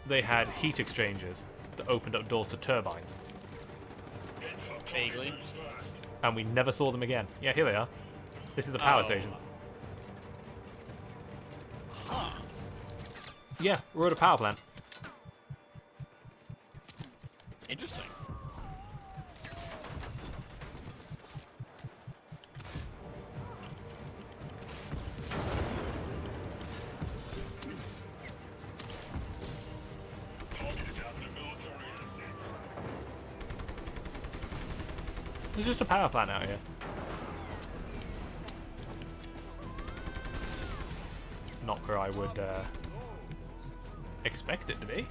They had heat exchangers that opened up doors to turbines. Vaguely. And we never saw them again. Yeah, here they are. This is a power Oh. station. Huh. Yeah, we're at a power plant. Interesting. There's just a power plant out here. Not where I would expect it to be.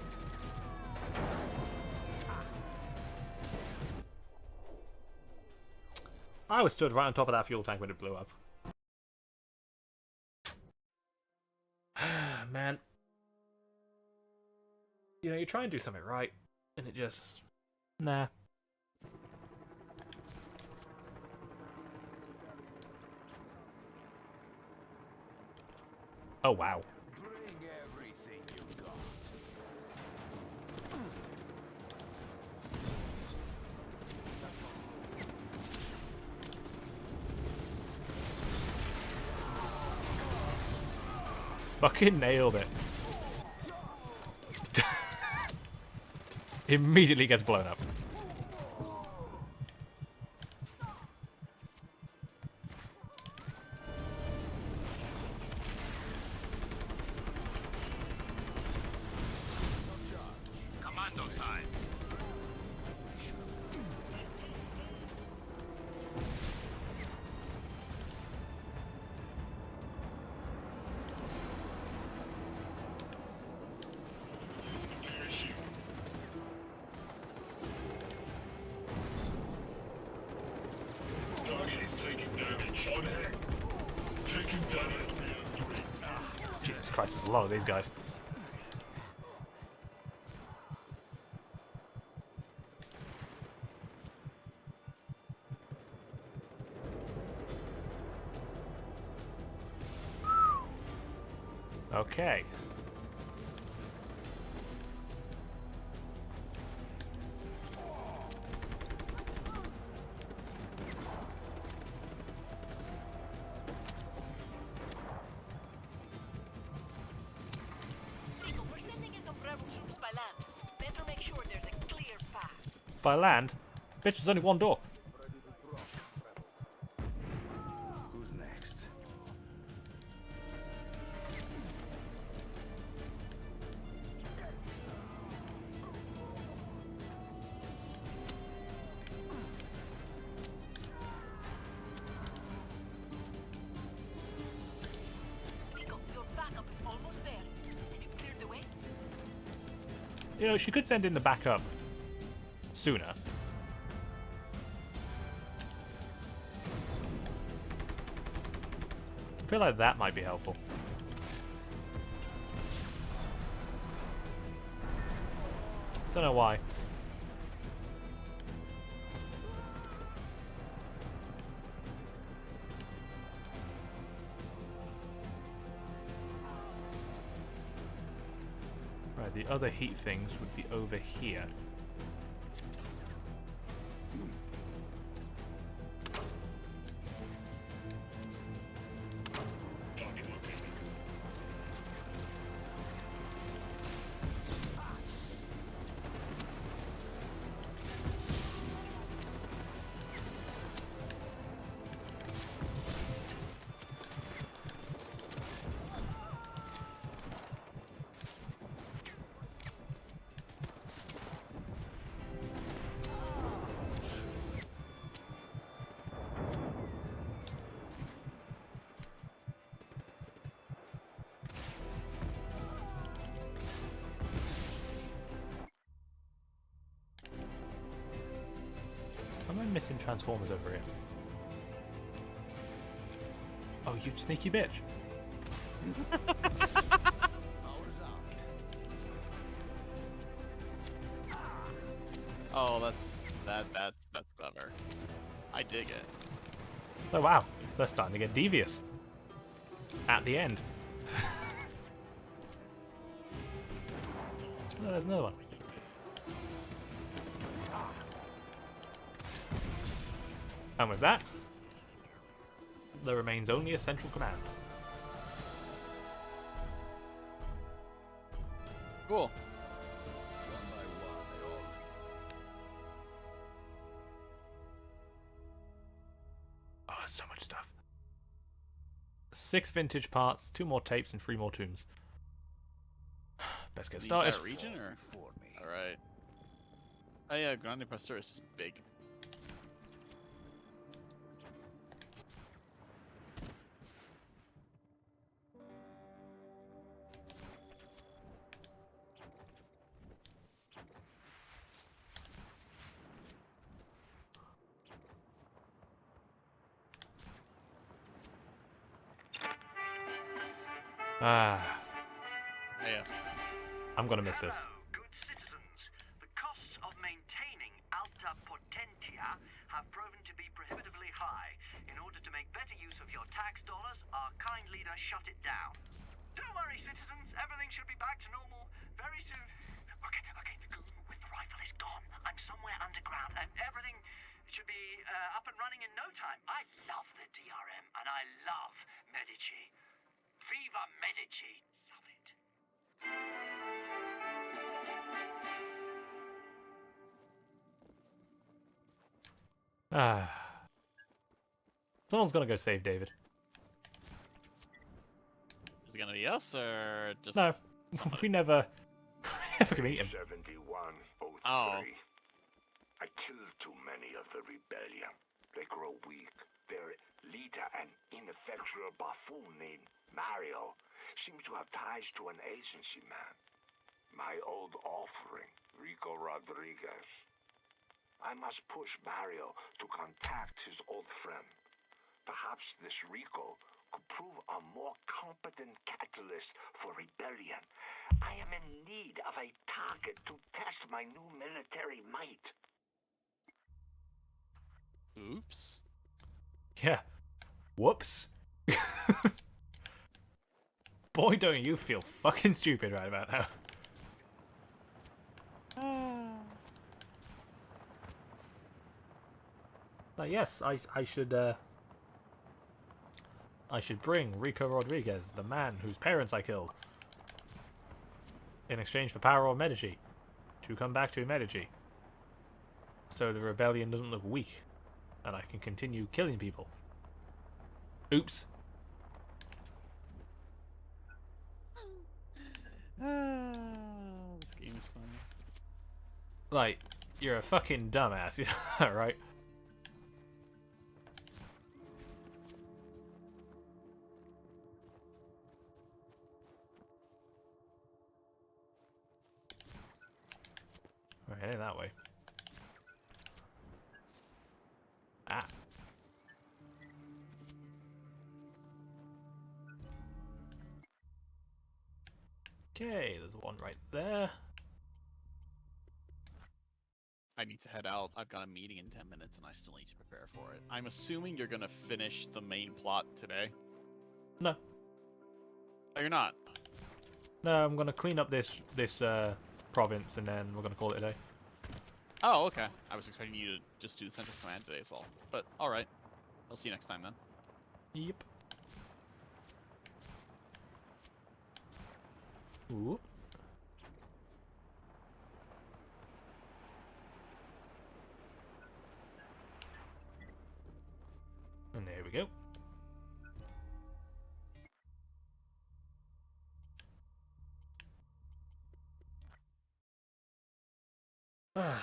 I was stood right on top of that fuel tank when it blew up. Man. You know, you try and do something right, and it just... Nah. Oh, wow. Bring everything you got. Fucking nailed it. Immediately gets blown up. Commando time. Jesus Christ, there's a lot of these guys. Okay. Nico, we're sending in some rebel troops by land. Better make sure there's a clear path. By land? Bitch, there's only one door. Who's next? Nico, your backup is almost there. Have you cleared the way? You know, she could send in the backup sooner. I feel like that might be helpful. Don't know why. Right, the other heat things would be over here. Am I missing Transformers over here? Oh, you sneaky bitch. Oh, that's clever. I dig it. Oh wow, they're starting to get devious. At the end. Oh, there's another one. And with that, there remains only a central command. Cool. One by one, they all Oh, so much stuff. 6 vintage parts, 2 more tapes, and 3 more tombs. Best get The started. entire region, or? for me. Alright. Oh yeah, Grande Pastor is just big. Ah, Yes. I'm gonna miss this. Hello, good citizens. The costs of maintaining Alta Potentia have proven to be prohibitively high. In order to make better use of your tax dollars, our kind leader shut it down. Don't worry, citizens. Everything should be back to normal very soon. Okay, the goon with the rifle is gone. I'm somewhere underground, and everything should be up and running in no time. I love the DRM, and I love Medici. Viva Medici! Love it. Ah. Someone's gonna go save David. Is it gonna be us or just? No, somebody? we never can meet him. 7103. Oh. I killed too many of the rebellion. They grow weak. Their leader, an ineffectual buffoon named Mario, seems to have ties to an agency man. My old offering, Rico Rodriguez. I must push Mario to contact his old friend. Perhaps this Rico could prove a more competent catalyst for rebellion. I am in need of a target to test my new military might. Oops. Yeah. Whoops. Boy, don't you feel fucking stupid right about now. Yes, I should bring Rico Rodriguez, the man whose parents I killed, in exchange for power of Medici, to come back to Medici, so the rebellion doesn't look weak, and I can continue killing people. Oops. This game is funny. Like, you're a fucking dumbass, you know that, right? Right, heading that way. Ah. Okay, there's one right there. I need to head out. I've got a meeting in 10 minutes and I still need to prepare for it. I'm assuming you're gonna finish the main plot today. No. Oh, you're not? No, I'm gonna clean up this province and then we're gonna call it a day. Oh, okay. I was expecting you to just do the Central Command today as well. But, alright. I'll see you next time then. Yep. Ooh. And there we go. God,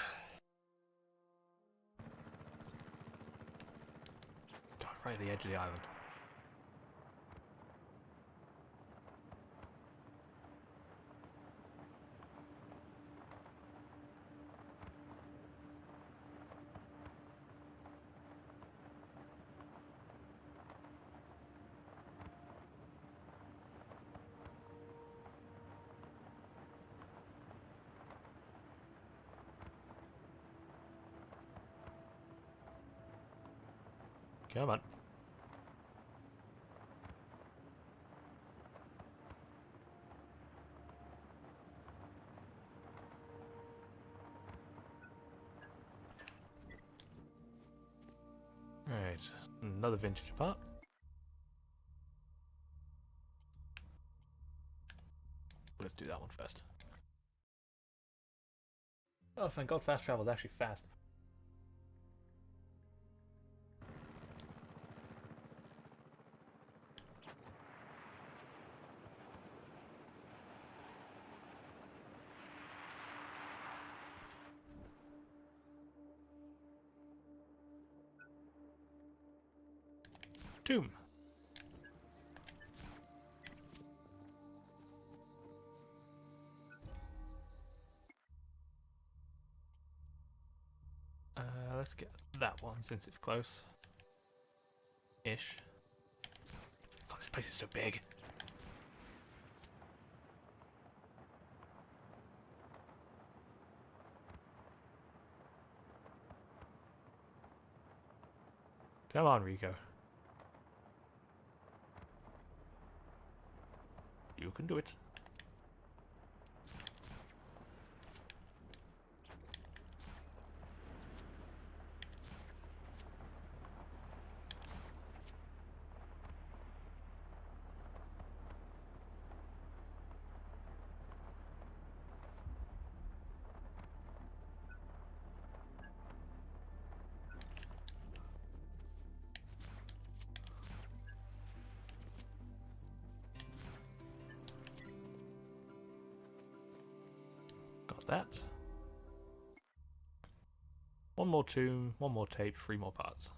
right at the edge of the island. Come on. Right, Right, another vintage part. Let's do that one first. Oh, thank God, fast travel is actually fast. Tomb. Let's get that one since it's close. Ish. God, this place is so big. Come on, Rico. You can do it. Got that. One more tomb, one more tape, 3 more parts.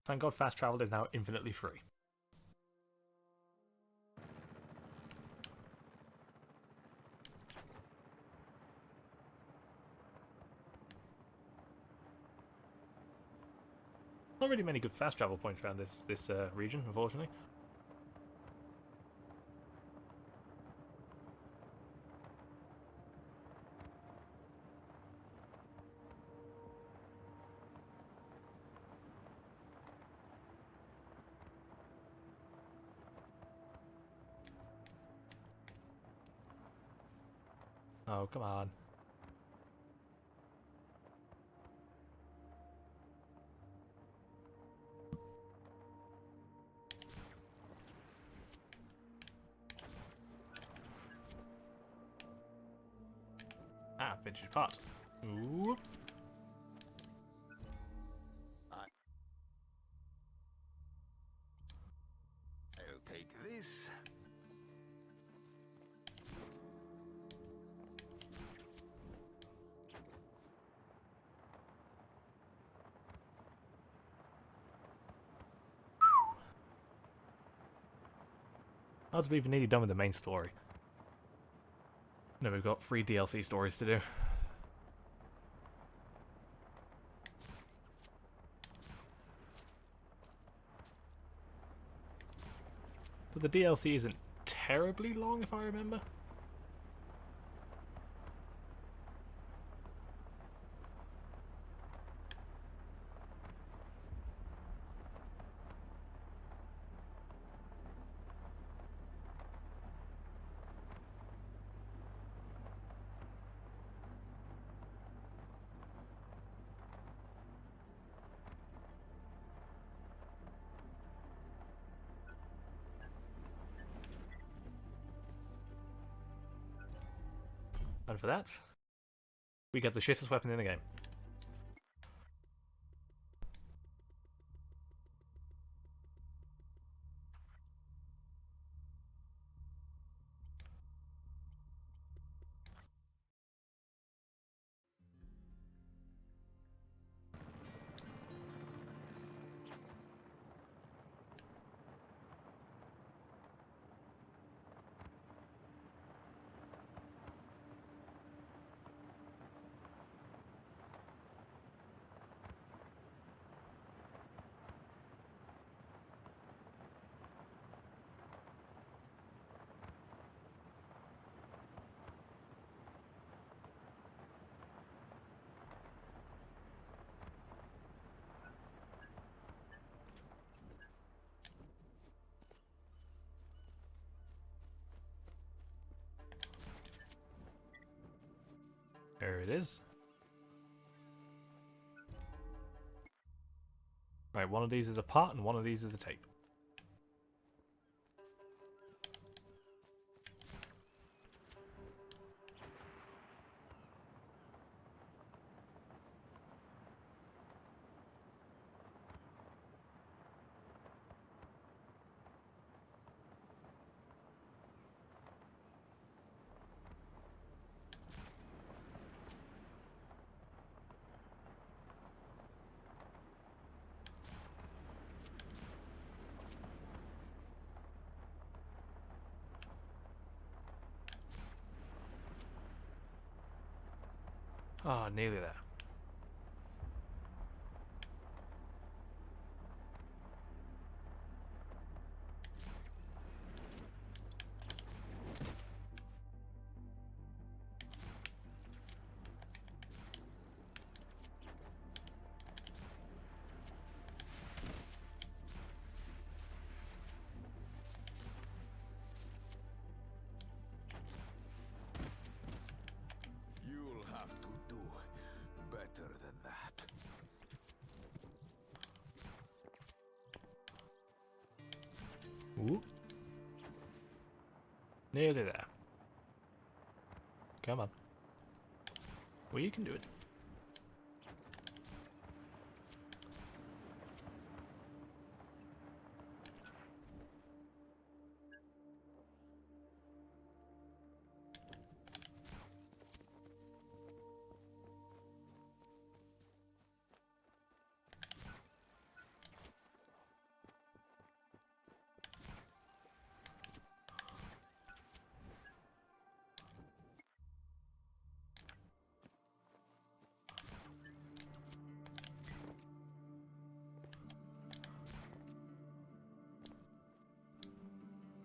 Thank God fast travel is now infinitely free. Not really many good fast travel points around this region, unfortunately. Oh, come on. Ah, vintage part. Ooh. I'll take this. I was even nearly done with the main story. Then we've got 3 DLC stories to do. But the DLC isn't terribly long, if I remember. And for that, we get the shittest weapon in the game. There it is. Right, one of these is a part and one of these is a tape. Ah, nearly there. You'll have to do better than that. Ooh. Nearly there. Come on. Well, you can do it.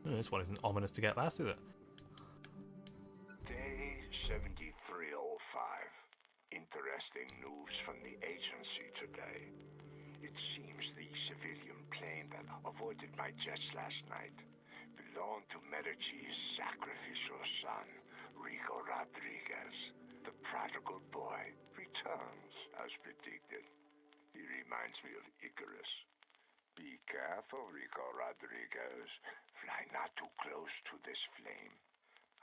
This one isn't ominous to get last, is it? Day 7305. Interesting news from the agency today. It seems the civilian plane that avoided my jets last night belonged to Medici's sacrificial son, Rico Rodriguez. The prodigal boy returns as predicted. He reminds me of Icarus. Be careful, Rico Rodriguez. Fly not too close to this flame.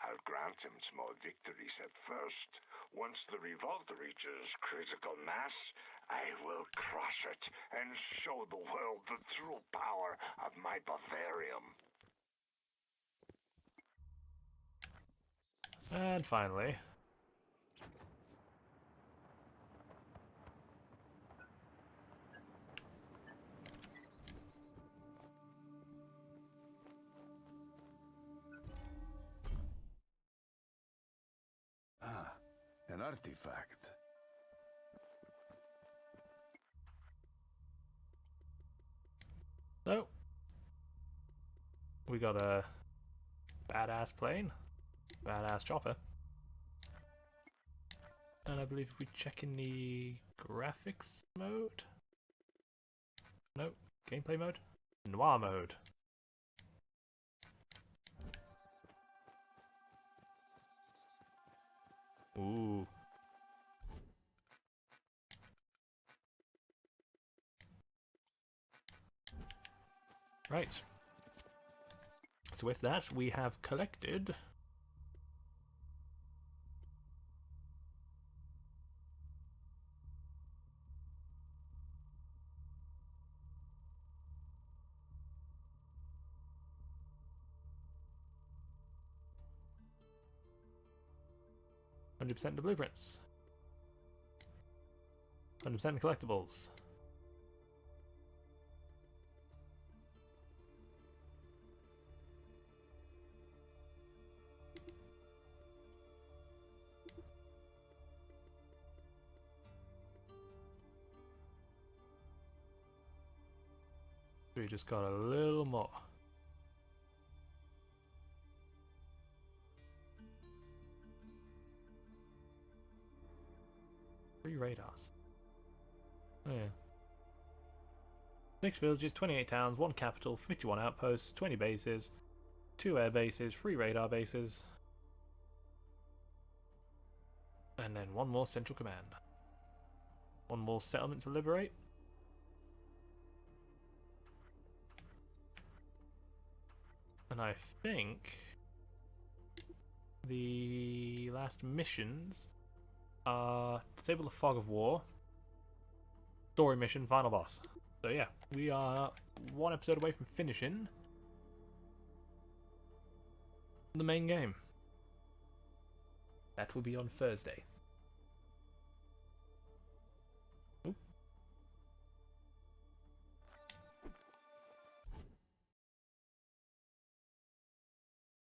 I'll grant him small victories at first. Once the revolt reaches critical mass, I will crush it and show the world the true power of my Bavarium. And finally, Ah, an artifact. so we got a badass plane, badass chopper, and I believe we check in the graphics mode. No, gameplay mode, noir mode. Ooh. Right. So with that, we have collected 100% the blueprints, 100% collectibles. We just got a little more. Three radars. Oh yeah. 6 villages, 28 towns, 1 capital, 51 outposts, 20 bases, 2 air bases, 3 radar bases. And then one more Central Command. One more settlement to liberate. And I think the last missions are disable the fog of war, story mission, final boss. So yeah, we are one episode away from finishing the main game. That will be on Thursday.